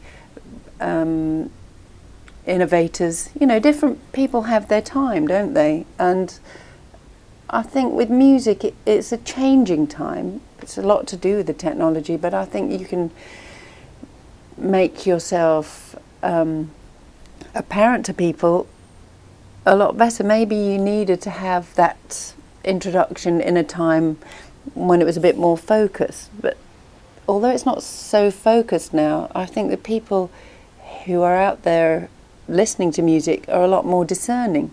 innovators. Different people have their time, don't they? And I think with music, it's a changing time. It's a lot to do with the technology, but I think you can make yourself apparent to people a lot better. Maybe you needed to have that introduction in a time when it was a bit more focused. But although it's not so focused now, I think the people who are out there listening to music are a lot more discerning.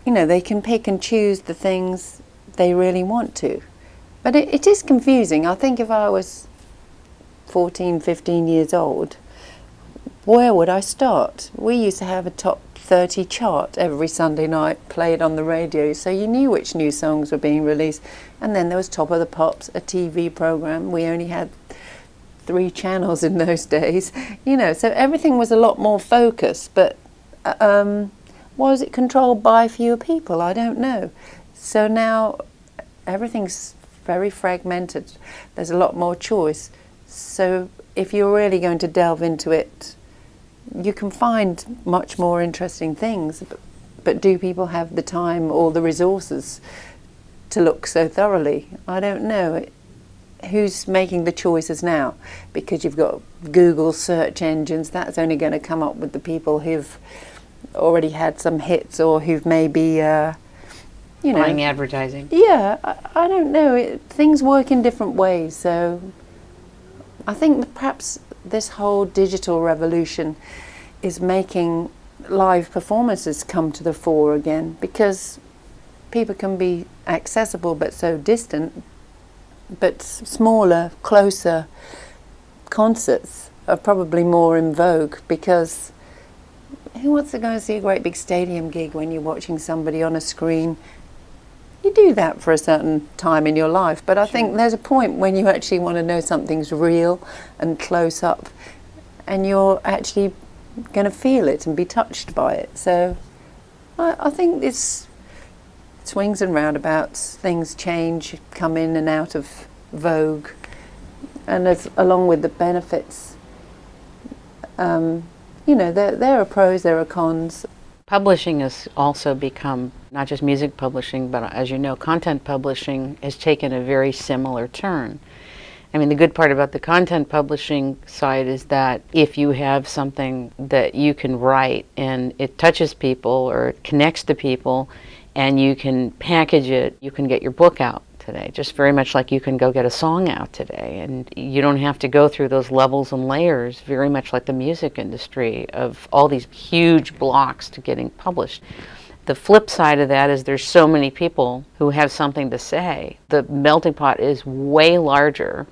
They can pick and choose the things they really want to. But it is confusing. I think if I was 14, 15 years old, where would I start? We used to have a top 30 chart every Sunday night played on the radio, so you knew which new songs were being released. And then there was Top of the Pops, a TV program. We only had 3 channels in those days, so everything was a lot more focused. But was it controlled by fewer people? I don't know. So now everything's very fragmented. There's a lot more choice. So if you're really going to delve into it, you can find much more interesting things. But do people have the time or the resources to look so thoroughly? I don't know. Who's making the choices now? Because you've got Google search engines, that's only going to come up with the people who've already had some hits, or who've maybe buying advertising. Yeah, I don't know. Things work in different ways. So I think that perhaps this whole digital revolution is making live performances come to the fore again, because people can be accessible but so distant. But smaller, closer concerts are probably more in vogue, because who wants to go and see a great big stadium gig when you're watching somebody on a screen? You do that for a certain time in your life, but I think there's a point when you actually want to know something's real and close up, and you're actually going to feel it and be touched by it. So I think swings and roundabouts, things change, come in and out of vogue, and along with the benefits, there are pros, there are cons. Publishing has also become not just music publishing, but as you know, content publishing has taken a very similar turn. I mean, the good part about the content publishing side is that if you have something that you can write and it touches people or it connects to people and you can package it, you can get your book out today, just very much like you can go get a song out today. And you don't have to go through those levels and layers, very much like the music industry, of all these huge blocks to getting published. The flip side of that is there's so many people who have something to say. The melting pot is way larger,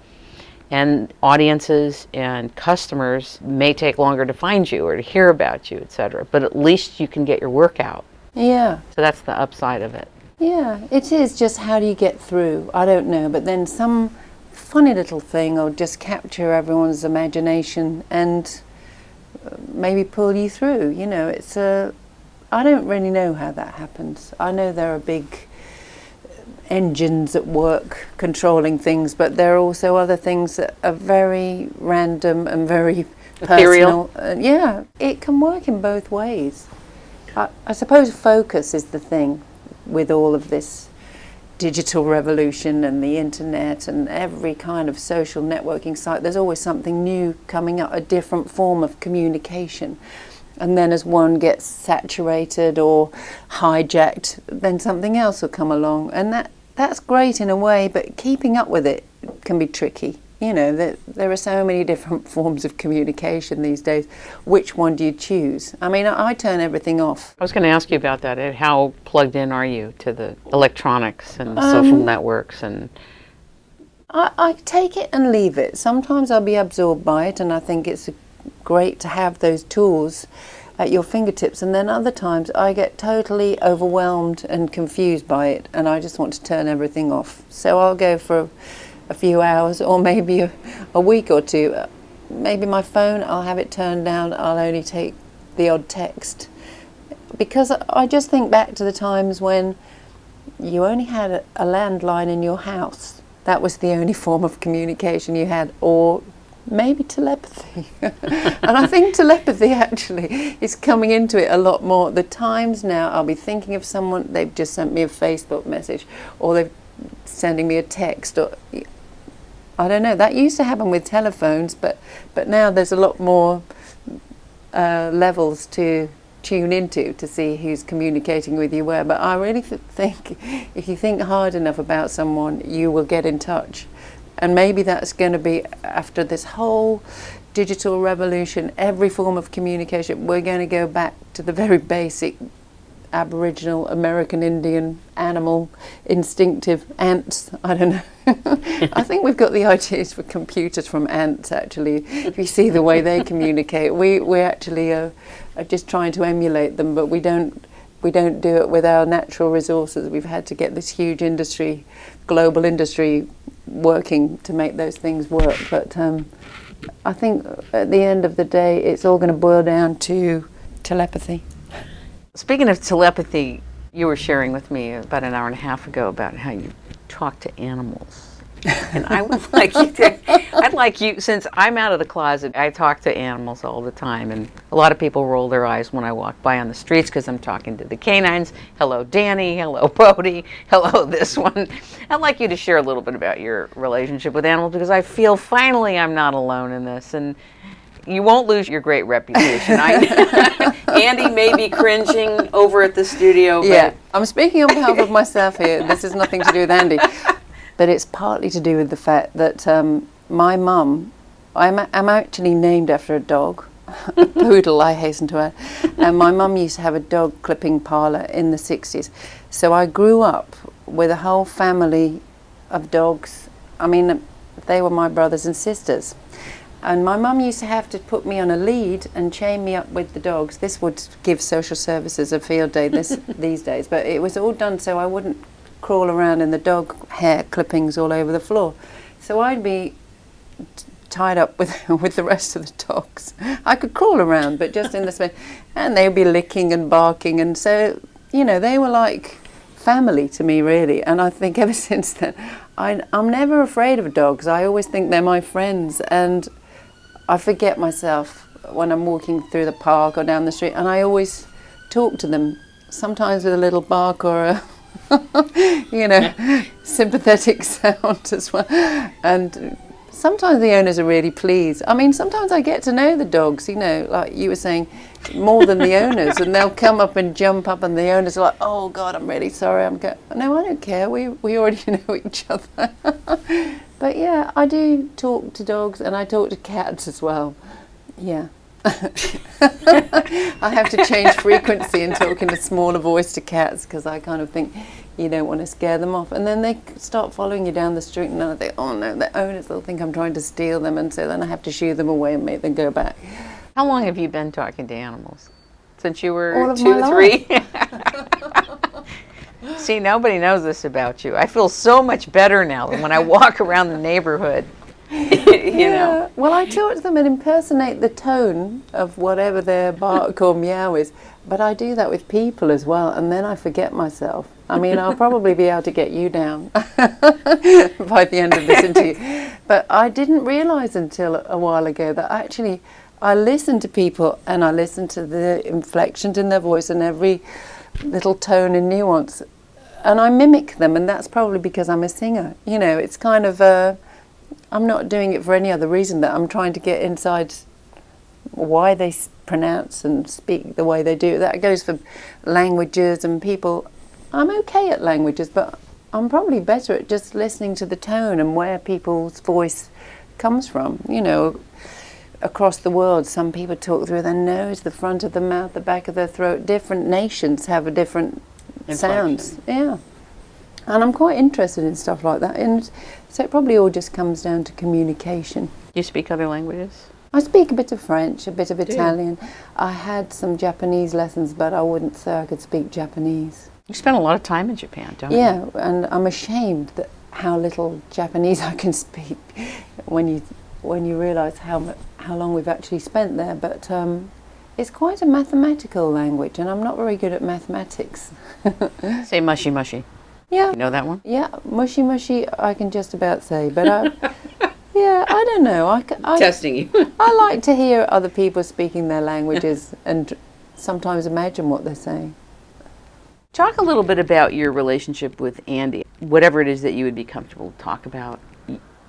and audiences and customers may take longer to find you or to hear about you, etc. But at least you can get your work out. Yeah. So that's the upside of it. Yeah, it is just how do you get through? I don't know, but then some funny little thing will just capture everyone's imagination and maybe pull you through. I don't really know how that happens. I know there are big engines at work controlling things, but there are also other things that are very random and very ethereal. Personal. Yeah, it can work in both ways. I suppose focus is the thing with all of this digital revolution and the internet and every kind of social networking site. There's always something new coming up, a different form of communication. And then as one gets saturated or hijacked, then something else will come along. And that's great in a way, but keeping up with it can be tricky. There are so many different forms of communication these days. Which one do you choose? I mean, I turn everything off. I was going to ask you about that. How plugged in are you to the electronics and social networks? And I take it and leave it. Sometimes I'll be absorbed by it, and I think it's great to have those tools at your fingertips, and then other times I get totally overwhelmed and confused by it, and I just want to turn everything off. So I'll go for a few hours or maybe a week or two. Maybe my phone, I'll have it turned down. I'll only take the odd text, because I just think back to the times when you only had a landline in your house. That was the only form of communication you had, or maybe telepathy. And I think telepathy actually is coming into it a lot more. The times now I'll be thinking of someone, they've just sent me a Facebook message, or they're sending me a text, or I don't know. That used to happen with telephones, but now there's a lot more levels to tune into to see who's communicating with you where. But I really think if you think hard enough about someone, you will get in touch. And maybe that's going to be, after this whole digital revolution, every form of communication, we're going to go back to the very basic Aboriginal, American Indian, animal, instinctive, ants. I don't know. I think we've got the ideas for computers from ants, actually. If you see the way they communicate, we actually are just trying to emulate them, but we don't do it with our natural resources. We've had to get this huge industry, global industry, working to make those things work. But I think at the end of the day, it's all going to boil down to telepathy. speaking of telepathy, you were sharing with me about an hour and a half ago about how you talk to animals. And I would like you to, I'd like you, since I'm out of the closet, I talk to animals all the time, and a lot of people roll their eyes when I walk by on the streets because I'm talking to the canines. Hello, Danny. Hello, Bodie. Hello, this one. I'd like you to share a little bit about your relationship with animals, because I feel finally I'm not alone in this, and you won't lose your great reputation. Andy may be cringing over at the studio. Yeah, I'm speaking on behalf of myself here. This has nothing to do with Andy. But it's partly to do with the fact that my mum, I'm actually named after a dog, a poodle, I hasten to add. And my mum used to have a dog clipping parlour in the 60s. So I grew up with a whole family of dogs. I mean, they were my brothers and sisters. And my mum used to have to put me on a lead and chain me up with the dogs. This would give social services a field day these days. But it was all done so I wouldn't crawl around in the dog hair clippings all over the floor. So I'd be tied up with the rest of the dogs. I could crawl around, but just in the space. And they'd be licking and barking. And so, you know, they were like family to me, really. And I think ever since then, I'm never afraid of dogs. I always think they're my friends, and I forget myself when I'm walking through the park or down the street, and I always talk to them, sometimes with a little bark or a sympathetic sound as well. And sometimes the owners are really pleased. I mean, sometimes I get to know the dogs, like you were saying, more than the owners, and they'll come up and jump up, and the owners are like, "Oh God, I'm really sorry." No, I don't care. We already know each other. But yeah, I do talk to dogs, and I talk to cats as well. Yeah. I have to change frequency and talk in a smaller voice to cats, because I kind of think you don't want to scare them off, and then they start following you down the street, and then I think, oh no, the owners will think I'm trying to steal them, and so then I have to shoo them away and make them go back. How long have you been talking to animals? Since you were All of 2, my 3? See, nobody knows this about you. I feel so much better now than when I walk around the neighborhood. you know. Well, I talk to them and impersonate the tone of whatever their bark or meow is, but I do that with people as well, and then I forget myself. I mean, I'll probably be able to get you down by the end of this interview. But I didn't realise until a while ago that actually I listen to people, and I listen to the inflections in their voice and every little tone and nuance, and I mimic them, and that's probably because I'm a singer. It's kind of I'm not doing it for any other reason, that I'm trying to get inside why they pronounce and speak the way they do. That goes for languages and people. I'm okay at languages, but I'm probably better at just listening to the tone and where people's voice comes from. Across the world, some people talk through their nose, the front of the mouth, the back of their throat. Different nations have a different sounds. Yeah. And I'm quite interested in stuff like that. And so it probably all just comes down to communication. Do you speak other languages? I speak a bit of French, a bit of Italian. I had some Japanese lessons, but I wouldn't say I could speak Japanese. You spend a lot of time in Japan, don't you? Yeah, and I'm ashamed that how little Japanese I can speak when you realise how long we've actually spent there. But it's quite a mathematical language, and I'm not very good at mathematics. Say mushy mushy. Yeah. You know that one? Yeah, mushy mushy I can just about say, but I don't know. Testing you. I like to hear other people speaking their languages and sometimes imagine what they're saying. Talk a little bit about your relationship with Andy, whatever it is that you would be comfortable to talk about.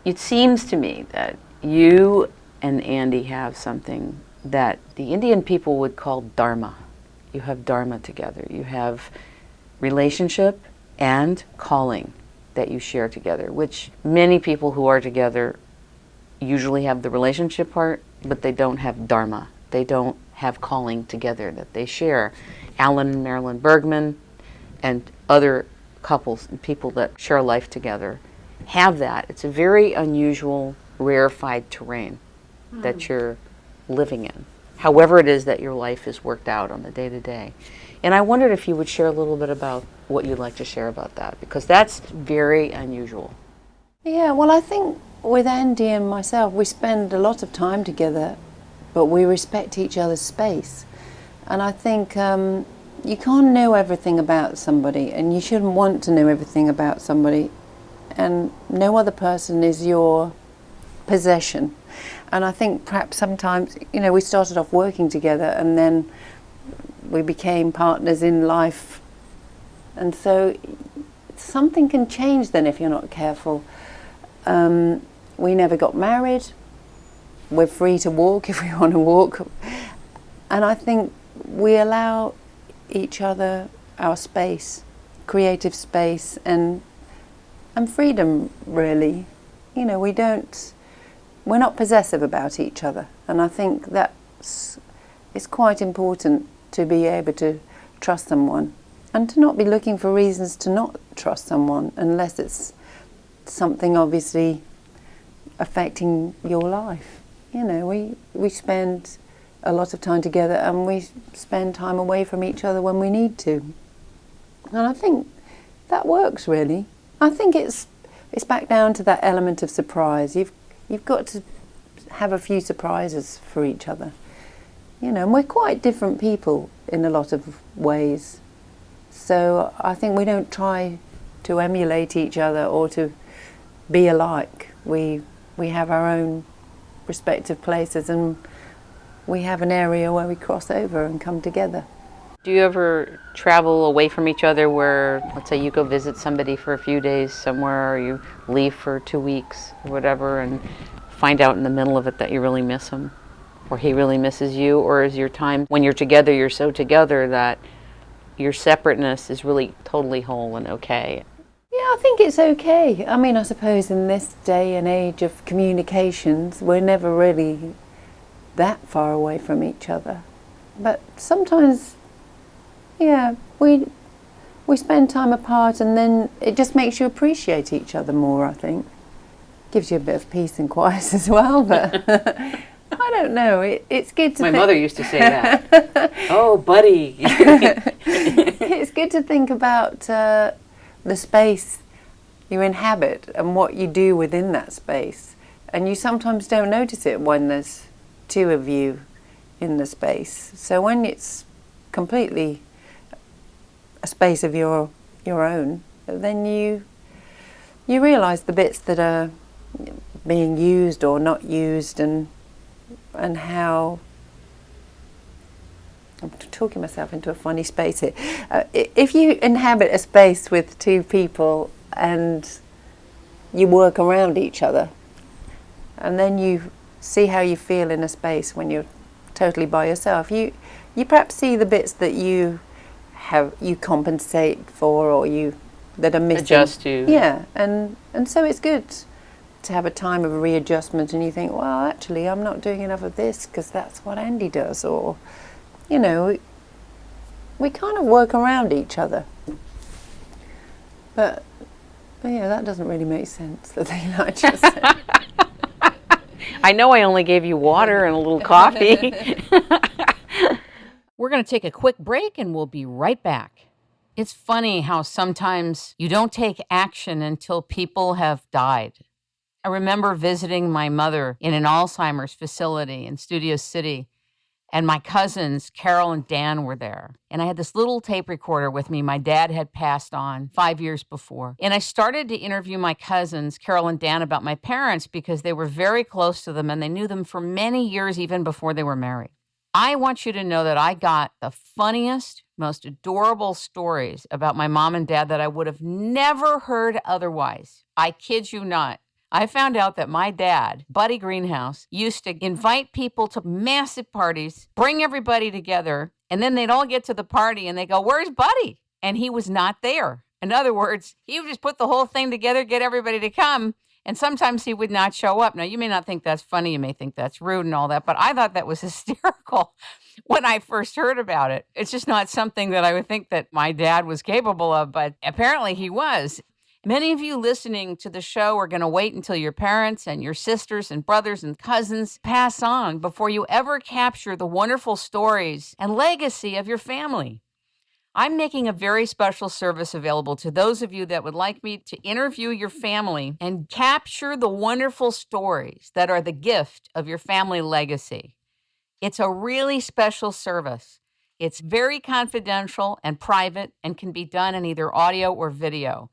It seems to me that you and Andy have something that the Indian people would call dharma. You have dharma together. You have relationship and calling that you share together, which many people who are together usually have the relationship part, but they don't have dharma. They don't have calling together that they share. Alan and Marilyn Bergman and other couples and people that share life together have that. It's a very unusual, rarefied terrain that you're living in, however it is that your life is worked out on the day-to-day. And I wondered if you would share a little bit about what you'd like to share about that, because that's very unusual. Yeah, well, I think with Andy and myself, we spend a lot of time together, but we respect each other's space. And I think you can't know everything about somebody, and you shouldn't want to know everything about somebody, and no other person is your possession. And I think perhaps sometimes, we started off working together, and then we became partners in life, and so something can change then if you're not careful. We never got married. We're free to walk if we want to walk, and I think we allow each other our space, creative space, and freedom, really. We're not possessive about each other, and I think it's quite important to be able to trust someone and to not be looking for reasons to not trust someone unless it's something obviously affecting your life. We spend a lot of time together, and we spend time away from each other when we need to, and I think that works, really. I think it's back down to that element of surprise. You've got to have a few surprises for each other, and we're quite different people in a lot of ways. So I think we don't try to emulate each other or to be alike. We have our own respective places, and we have an area where we cross over and come together. Do you ever travel away from each other where, let's say you go visit somebody for a few days somewhere, or you leave for 2 weeks or whatever, and find out in the middle of it that you really miss him, or he really misses you? Or is your time when you're together, you're so together that your separateness is really totally whole and okay? Yeah, I think it's okay. I mean, I suppose in this day and age of communications, we're never really that far away from each other. But sometimes, yeah, we spend time apart, and then it just makes you appreciate each other more, I think. Gives you a bit of peace and quiet as well, but I don't know. It's good to My mother used to say that. Oh, buddy. It's good to think about the space you inhabit and what you do within that space. And you sometimes don't notice it when there's two of you in the space. So when it's completely a space of your own, then you realise the bits that are being used or not used, and how I'm talking myself into a funny space here. If you inhabit a space with two people and you work around each other, and then you see how you feel in a space when you're totally by yourself, you perhaps see the bits that you compensate for, or that are missing. Adjust to. Yeah, and so it's good to have a time of readjustment, and you think, well, actually, I'm not doing enough of this because that's what Andy does, or, you know, we kind of work around each other. But yeah, that doesn't really make sense, the thing that I just said. I know I only gave you water and a little coffee. We're going to take a quick break and we'll be right back. It's funny how sometimes you don't take action until people have died. I remember visiting my mother in an Alzheimer's facility in Studio City, and my cousins, Carol and Dan, were there. And I had this little tape recorder with me. My dad had passed on 5 years before. And I started to interview my cousins, Carol and Dan, about my parents because they were very close to them and they knew them for many years, even before they were married. I want you to know that I got the funniest, most adorable stories about my mom and dad that I would have never heard otherwise. I kid you not. I found out that my dad, Buddy Greenhouse, used to invite people to massive parties, bring everybody together, and then they'd all get to the party and they go, "Where's Buddy?" And he was not there. In other words, he would just put the whole thing together, get everybody to come, and sometimes he would not show up. Now, you may not think that's funny, you may think that's rude and all that, but I thought that was hysterical when I first heard about it. It's just not something that I would think that my dad was capable of, but apparently he was. Many of you listening to the show are going to wait until your parents and your sisters and brothers and cousins pass on before you ever capture the wonderful stories and legacy of your family. I'm making a very special service available to those of you that would like me to interview your family and capture the wonderful stories that are the gift of your family legacy. It's a really special service. It's very confidential and private and can be done in either audio or video.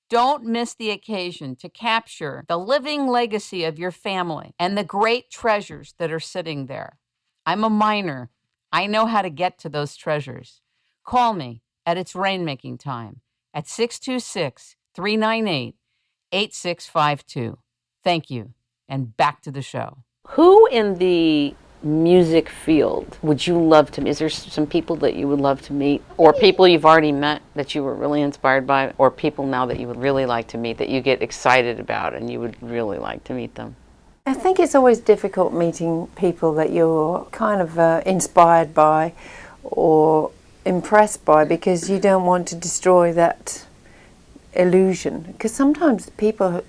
Don't miss the occasion to capture the living legacy of your family and the great treasures that are sitting there. I'm a miner. I know how to get to those treasures. Call me at It's Rainmaking Time at 626-398-8652. Thank you, and back to the show. Who in the music field would you love to meet? Is there some people that you would love to meet, or people you've already met that you were really inspired by, or people now that you would really like to meet that you get excited about and you would really like to meet them? I think it's always difficult meeting people that you're kind of inspired by or impressed by, because you don't want to destroy that illusion. Because sometimes people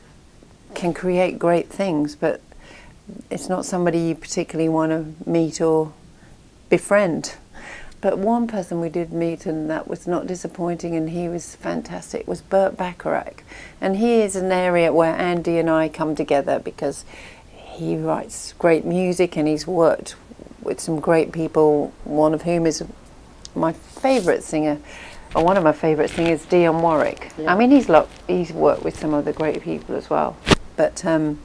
can create great things, but it's not somebody you particularly want to meet or befriend. But one person we did meet, and that was not disappointing, and he was fantastic, was Burt Bacharach. And he is an area where Andy and I come together because he writes great music and he's worked with some great people, one of whom is my favourite singer, Well, one of my favourite singers is Dionne Warwick. Yeah. I mean, he's worked with some other great people as well. But to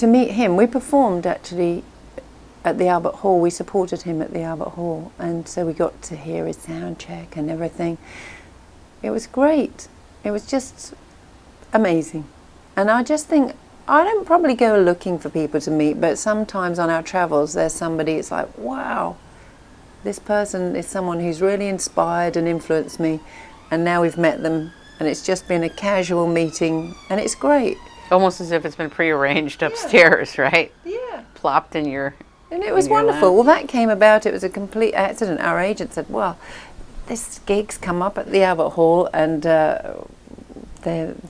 meet him, we performed actually at the Albert Hall. We supported him at the Albert Hall, and so we got to hear his sound check and everything. It was great. It was just amazing. And I just think, I don't probably go looking for people to meet, but sometimes on our travels there's somebody, it's like, wow, this person is someone who's really inspired and influenced me, and now we've met them and it's just been a casual meeting, and it's great. Almost as if it's been prearranged upstairs, right? Yeah. Plopped in your... And it was wonderful. Well, that came about, it was a complete accident. Our agent said, well, this gig's come up at the Albert Hall, and they're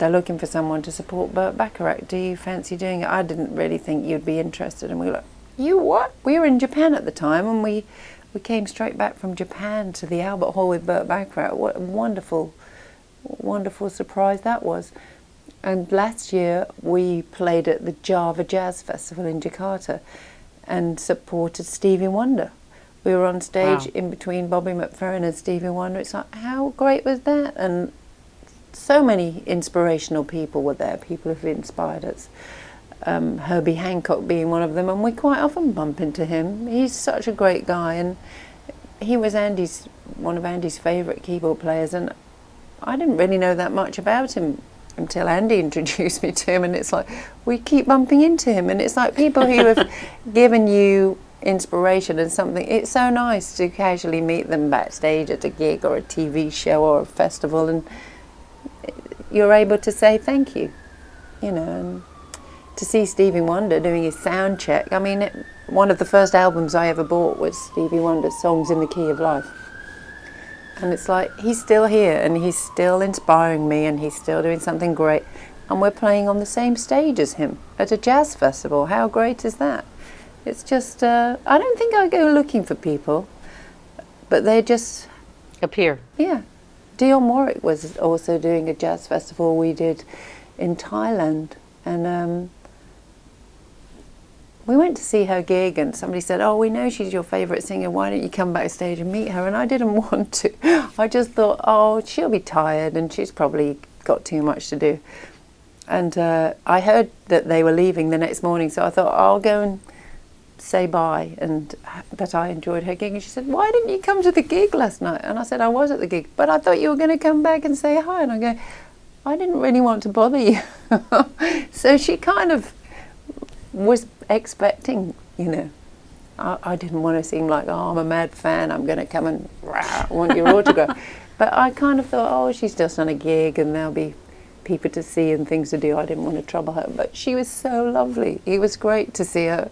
looking for someone to support Burt Bacharach. Do you fancy doing it? I didn't really think you'd be interested. And we were like, you what? We were in Japan at the time, and we came straight back from Japan to the Albert Hall with Burt Bacharach. What a wonderful, wonderful surprise that was. And last year we played at the Java Jazz Festival in Jakarta and supported Stevie Wonder. We were on stage in between Bobby McFerrin and Stevie Wonder. It's like, how great was that? And so many inspirational people were there, people who've inspired us. Herbie Hancock being one of them, and we quite often bump into him. He's such a great guy, and he was one of Andy's favourite keyboard players, and I didn't really know that much about him until Andy introduced me to him, and it's like, we keep bumping into him, and it's like people who have given you inspiration and something. It's so nice to casually meet them backstage at a gig or a TV show or a festival, and you're able to say thank you, you know. And to see Stevie Wonder doing his sound check, I mean, one of the first albums I ever bought was Stevie Wonder's Songs in the Key of Life. And it's like, he's still here and he's still inspiring me and he's still doing something great. And we're playing on the same stage as him at a jazz festival. How great is that? It's just, I don't think I go looking for people, but they just appear. Yeah. Dionne Warwick was also doing a jazz festival we did in Thailand. And we went to see her gig, and somebody said, oh, we know she's your favourite singer, why don't you come backstage and meet her? And I didn't want to. I just thought, oh, she'll be tired and she's probably got too much to do. And I heard that they were leaving the next morning, so I thought, I'll go and say bye and that I enjoyed her gig. And she said, why didn't you come to the gig last night? And I said, I was at the gig, but I thought you were going to come back and say hi. And I go, I didn't really want to bother you. So she kind of was expecting, you know, I didn't want to seem like, oh, I'm a mad fan, I'm going to come and want your autograph. But I kind of thought, oh, she's just on a gig and there'll be people to see and things to do. I didn't want to trouble her. But she was so lovely. It was great to see her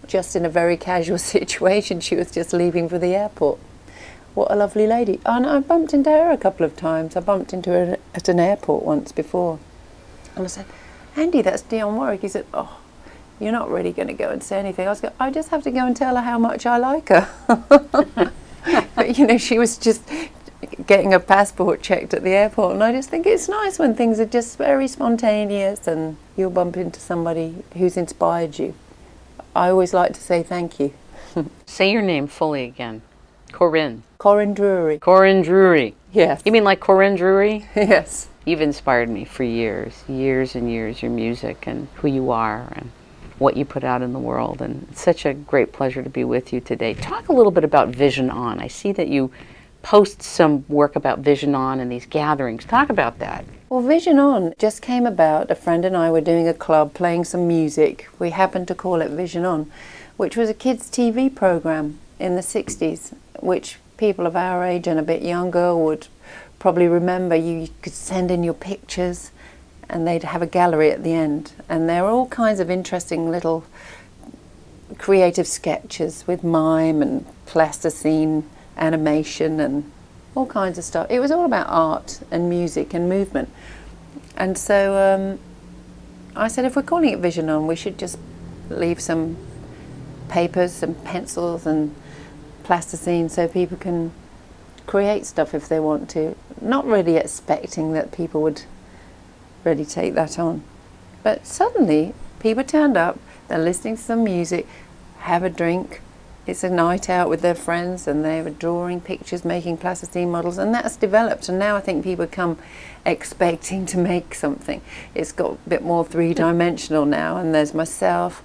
just in a very casual situation. She was just leaving for the airport. What a lovely lady. And I bumped into her a couple of times. I bumped into her at an airport once before. And I said, Andy, that's Dionne Warwick. He said, oh, you're not really going to go and say anything. I was going, I just have to go and tell her how much I like her. But, you know, she was just getting her passport checked at the airport. And I just think it's nice when things are just very spontaneous and you'll bump into somebody who's inspired you. I always like to say thank you. Say your name fully again. Corinne. Corinne Drewery. Corinne Drewery. Yes. You mean like Corinne Drewery? Yes. You've inspired me for years and years, your music and who you are and what you put out in the world. And it's such a great pleasure to be with you today. Talk a little bit about Vision On. I see that you post some work about Vision On and these gatherings. Talk about that. Well, Vision On just came about. A friend and I were doing a club playing some music. We happened to call it Vision On, which was a kids' TV program in the 60s, which people of our age and a bit younger would probably remember. You could send in your pictures and they'd have a gallery at the end. And there were all kinds of interesting little creative sketches with mime and plasticine animation and all kinds of stuff. It was all about art and music and movement. And so I said, if we're calling it Vision On, we should just leave some papers, some pencils and plasticine so people can create stuff if they want to. Not really expecting that people would really take that on. But suddenly people turned up, they're listening to some music, have a drink, it's a night out with their friends, and they were drawing pictures, making plasticine models, and that's developed. And now I think people come expecting to make something. It's got a bit more three-dimensional now, and there's myself,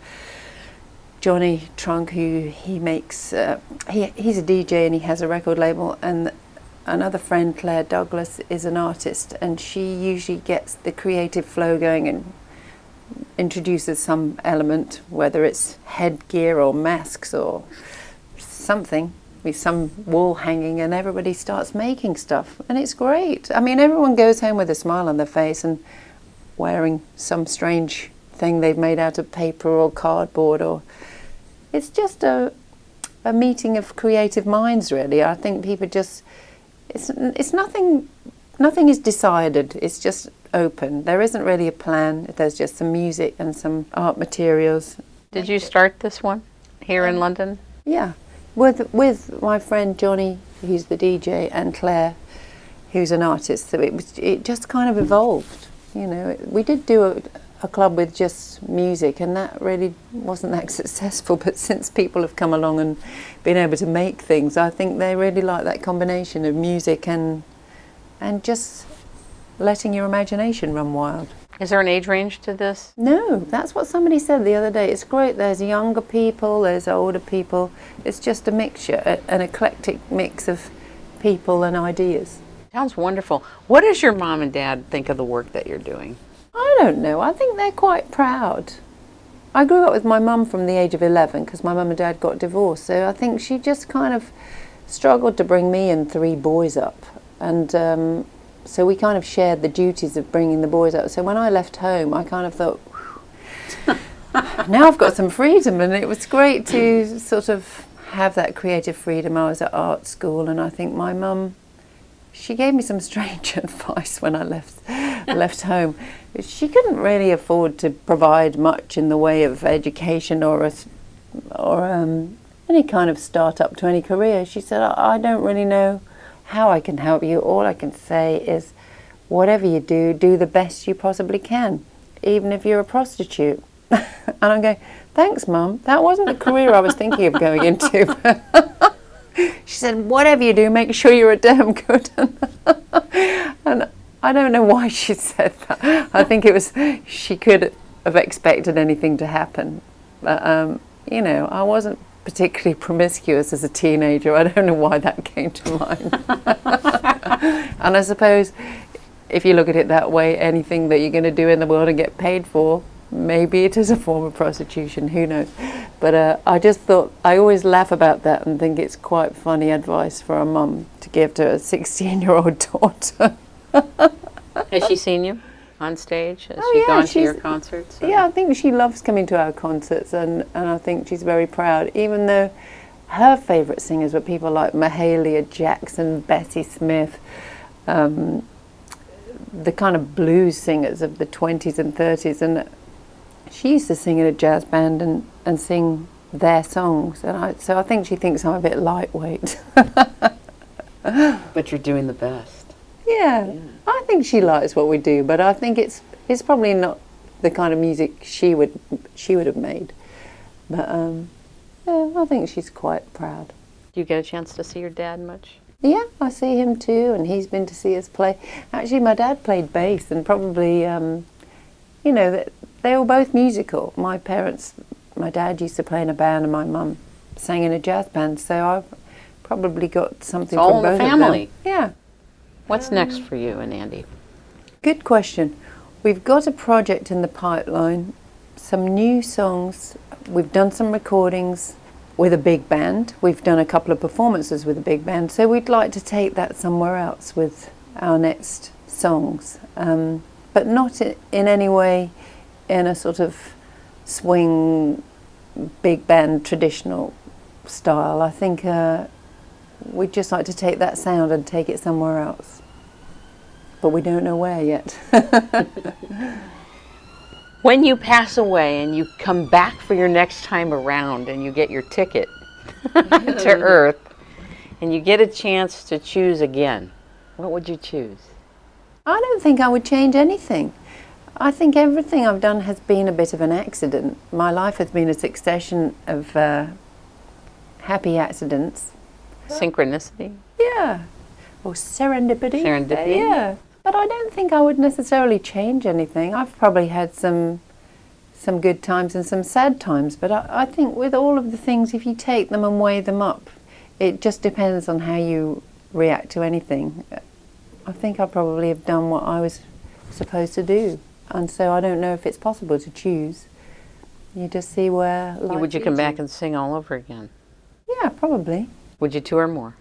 Johnny Trunk, who he makes, he's a DJ and he has a record label, and another friend, Claire Douglas, is an artist, and she usually gets the creative flow going and introduces some element, whether it's headgear or masks or something, with some wall hanging, and everybody starts making stuff, and it's great. I mean, everyone goes home with a smile on their face and wearing some strange thing they've made out of paper or cardboard, or it's just a meeting of creative minds, really. I think people just, it's nothing is decided, it's just open. There isn't really a plan, there's just some music and some art materials. Did you start this one here in London? Yeah, with my friend Johnny, who's the DJ, and Claire, who's an artist. So it just kind of evolved, you know. We did do a club with just music, and that really wasn't that successful, but since people have come along and been able to make things, I think they really like that combination of music and just letting your imagination run wild. Is there an age range to this? No, that's what somebody said the other day. It's great. There's younger people, there's older people. It's just a mixture, an eclectic mix of people and ideas. Sounds wonderful. What does your mom and dad think of the work that you're doing? I don't know. I think they're quite proud. I grew up with my mum from the age of 11 because my mum and dad got divorced. So I think she just kind of struggled to bring me and 3 boys up. And so we kind of shared the duties of bringing the boys up. So when I left home, I kind of thought, now I've got some freedom. And it was great to sort of have that creative freedom. I was at art school, and I think my mum, she gave me some strange advice when I left home. She couldn't really afford to provide much in the way of education or any kind of start up to any career. She said, I don't really know how I can help you. All I can say is, whatever you do, do the best you possibly can, even if you're a prostitute. And I'm going, thanks, Mum. That wasn't the career I was thinking of going into. She said, whatever you do, make sure you're a damn good. And I don't know why she said that. I think it was, she could have expected anything to happen. But, you know, I wasn't particularly promiscuous as a teenager. I don't know why that came to mind. And I suppose if you look at it that way, anything that you're going to do in the world and get paid for, maybe it is a form of prostitution, who knows. But I just thought, I always laugh about that and think it's quite funny advice for a mum to give to a 16-year-old daughter. Has she seen you on stage? Has she gone to your concerts? Yeah, I think she loves coming to our concerts, and I think she's very proud, even though her favourite singers were people like Mahalia Jackson, Bessie Smith, the kind of blues singers of the 20s and 30s, and she used to sing in a jazz band and sing their songs, and so I think she thinks I'm a bit lightweight. But you're doing the best. Yeah, I think she likes what we do, but I think it's probably not the kind of music she would have made. But yeah, I think she's quite proud. Do you get a chance to see your dad much? Yeah, I see him too, and he's been to see us play. Actually, my dad played bass, and probably, you know, they were both musical. My dad used to play in a band, and my mum sang in a jazz band, so I've probably got something from both of them. All in the family. Yeah. What's next for you and Andy? Good question. We've got a project in the pipeline, some new songs. We've done some recordings with a big band. We've done a couple of performances with a big band, so we'd like to take that somewhere else with our next songs, but not in any way in a sort of swing, big band, traditional style. I think we'd just like to take that sound and take it somewhere else. But we don't know where yet. When you pass away and you come back for your next time around and you get your ticket to Earth and you get a chance to choose again, what would you choose? I don't think I would change anything. I think everything I've done has been a bit of an accident. My life has been a succession of happy accidents. Synchronicity? Yeah. Or serendipity. Serendipity? Yeah. But I don't think I would necessarily change anything. I've probably had some good times and some sad times, but I think with all of the things, if you take them and weigh them up, it just depends on how you react to anything. I think I probably have done what I was supposed to do, and so I don't know if it's possible to choose. You just see where life Would you come back and sing all over again? Yeah, probably. Would you tour more?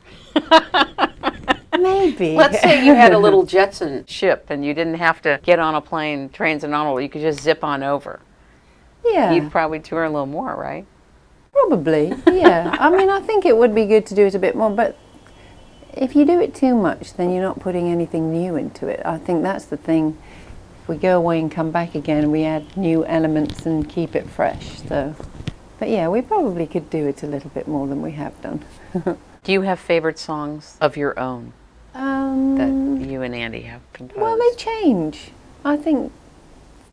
Maybe. Let's say you had a little Jetson ship and you didn't have to get on a plane, trains and all, you could just zip on over. Yeah. You'd probably tour a little more, right? Probably, yeah. I mean, I think it would be good to do it a bit more, but if you do it too much, then you're not putting anything new into it. I think that's the thing. If we go away and come back again, we add new elements and keep it fresh. So, but yeah, we probably could do it a little bit more than we have done. Do you have favorite songs of your own that you and Andy have composed? Well, they change. I think.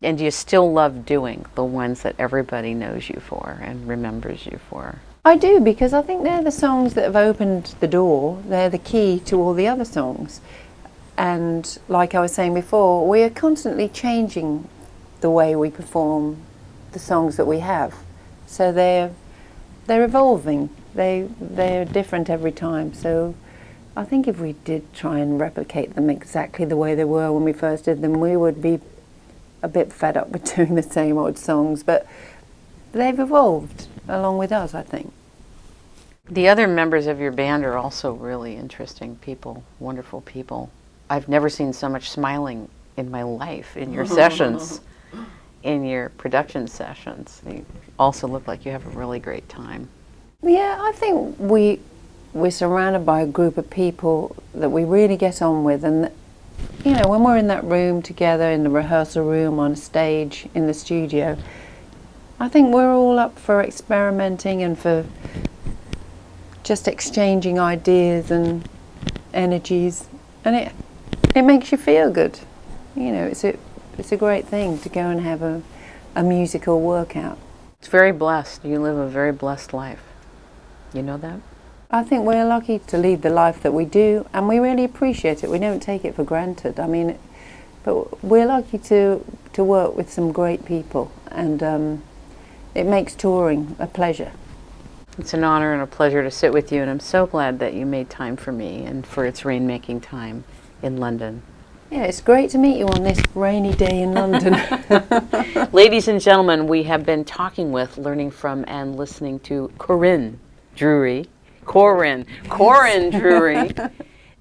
And do you still love doing the ones that everybody knows you for and remembers you for? I do, because I think they're the songs that have opened the door. They're the key to all the other songs. And like I was saying before, we are constantly changing the way we perform the songs that we have. So they're evolving. They're different every time. So I think if we did try and replicate them exactly the way they were when we first did them, we would be a bit fed up with doing the same old songs. But they've evolved along with us, I think. The other members of your band are also really interesting people, wonderful people. I've never seen so much smiling in my life in your sessions, in your production sessions. You also look like you have a really great time. Yeah, I think we're surrounded by a group of people that we really get on with, and you know, when we're in that room together, in the rehearsal room, on stage, in the studio, I think we're all up for experimenting and for just exchanging ideas and energies, and it makes you feel good. You know, it's a great thing to go and have a musical workout. It's very blessed. You live a very blessed life. You know that? I think we're lucky to lead the life that we do, and we really appreciate it. We don't take it for granted. I mean, but we're lucky to work with some great people, and it makes touring a pleasure. It's an honor and a pleasure to sit with you, and I'm so glad that you made time for me and for its Rainmaking time in London. Yeah, it's great to meet you on this rainy day in London. Ladies and gentlemen, we have been talking with, learning from, and listening to Corinne Drewery. Corinne Drewery,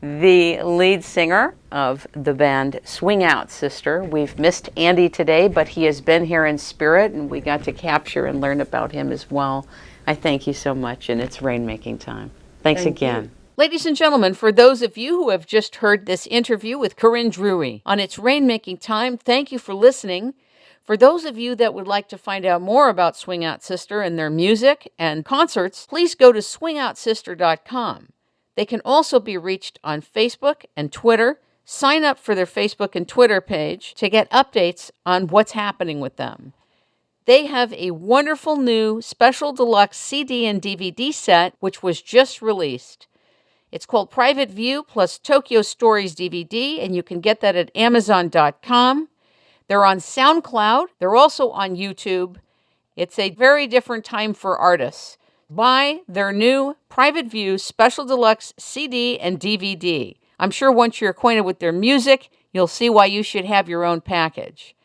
the lead singer of the band Swing Out Sister. We've missed Andy today, but he has been here in spirit, and we got to capture and learn about him as well. I thank you so much, and it's Rainmaking time. Thanks again. You. Ladies and gentlemen, for those of you who have just heard this interview with Corinne Drewery on It's Rainmaking Time, thank you for listening. For those of you that would like to find out more about Swing Out Sister and their music and concerts, please go to swingoutsister.com. They can also be reached on Facebook and Twitter. Sign up for their Facebook and Twitter page to get updates on what's happening with them. They have a wonderful new special deluxe CD and DVD set, which was just released. It's called Private View plus Tokyo Stories DVD, and you can get that at Amazon.com. They're on SoundCloud. They're also on YouTube. It's a very different time for artists. Buy their new Private View Special Deluxe CD and DVD. I'm sure once you're acquainted with their music, you'll see why you should have your own package.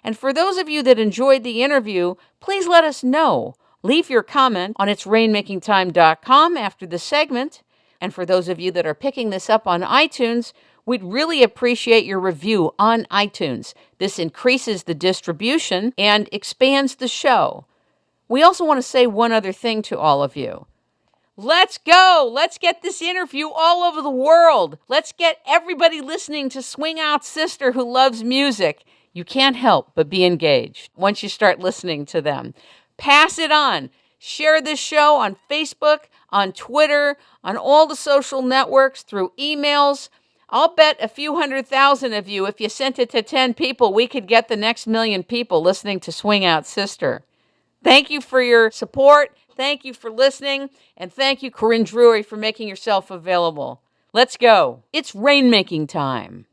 And for those of you that enjoyed the interview, please let us know. Leave your comment on itsrainmakingtime.com after the segment. And for those of you that are picking this up on iTunes, we'd really appreciate your review on iTunes. This increases the distribution and expands the show. We also want to say one other thing to all of you. Let's go! Let's get this interview all over the world. Let's get everybody listening to Swing Out Sister who loves music. You can't help but be engaged once you start listening to them. Pass it on. Share this show on Facebook, on Twitter, on all the social networks, through emails. I'll bet a few 100,000 of you, if you sent it to 10 people, we could get the next 1,000,000 people listening to Swing Out Sister. Thank you for your support. Thank you for listening, and thank you, Corinne Drewery, for making yourself available. Let's go. It's rainmaking time.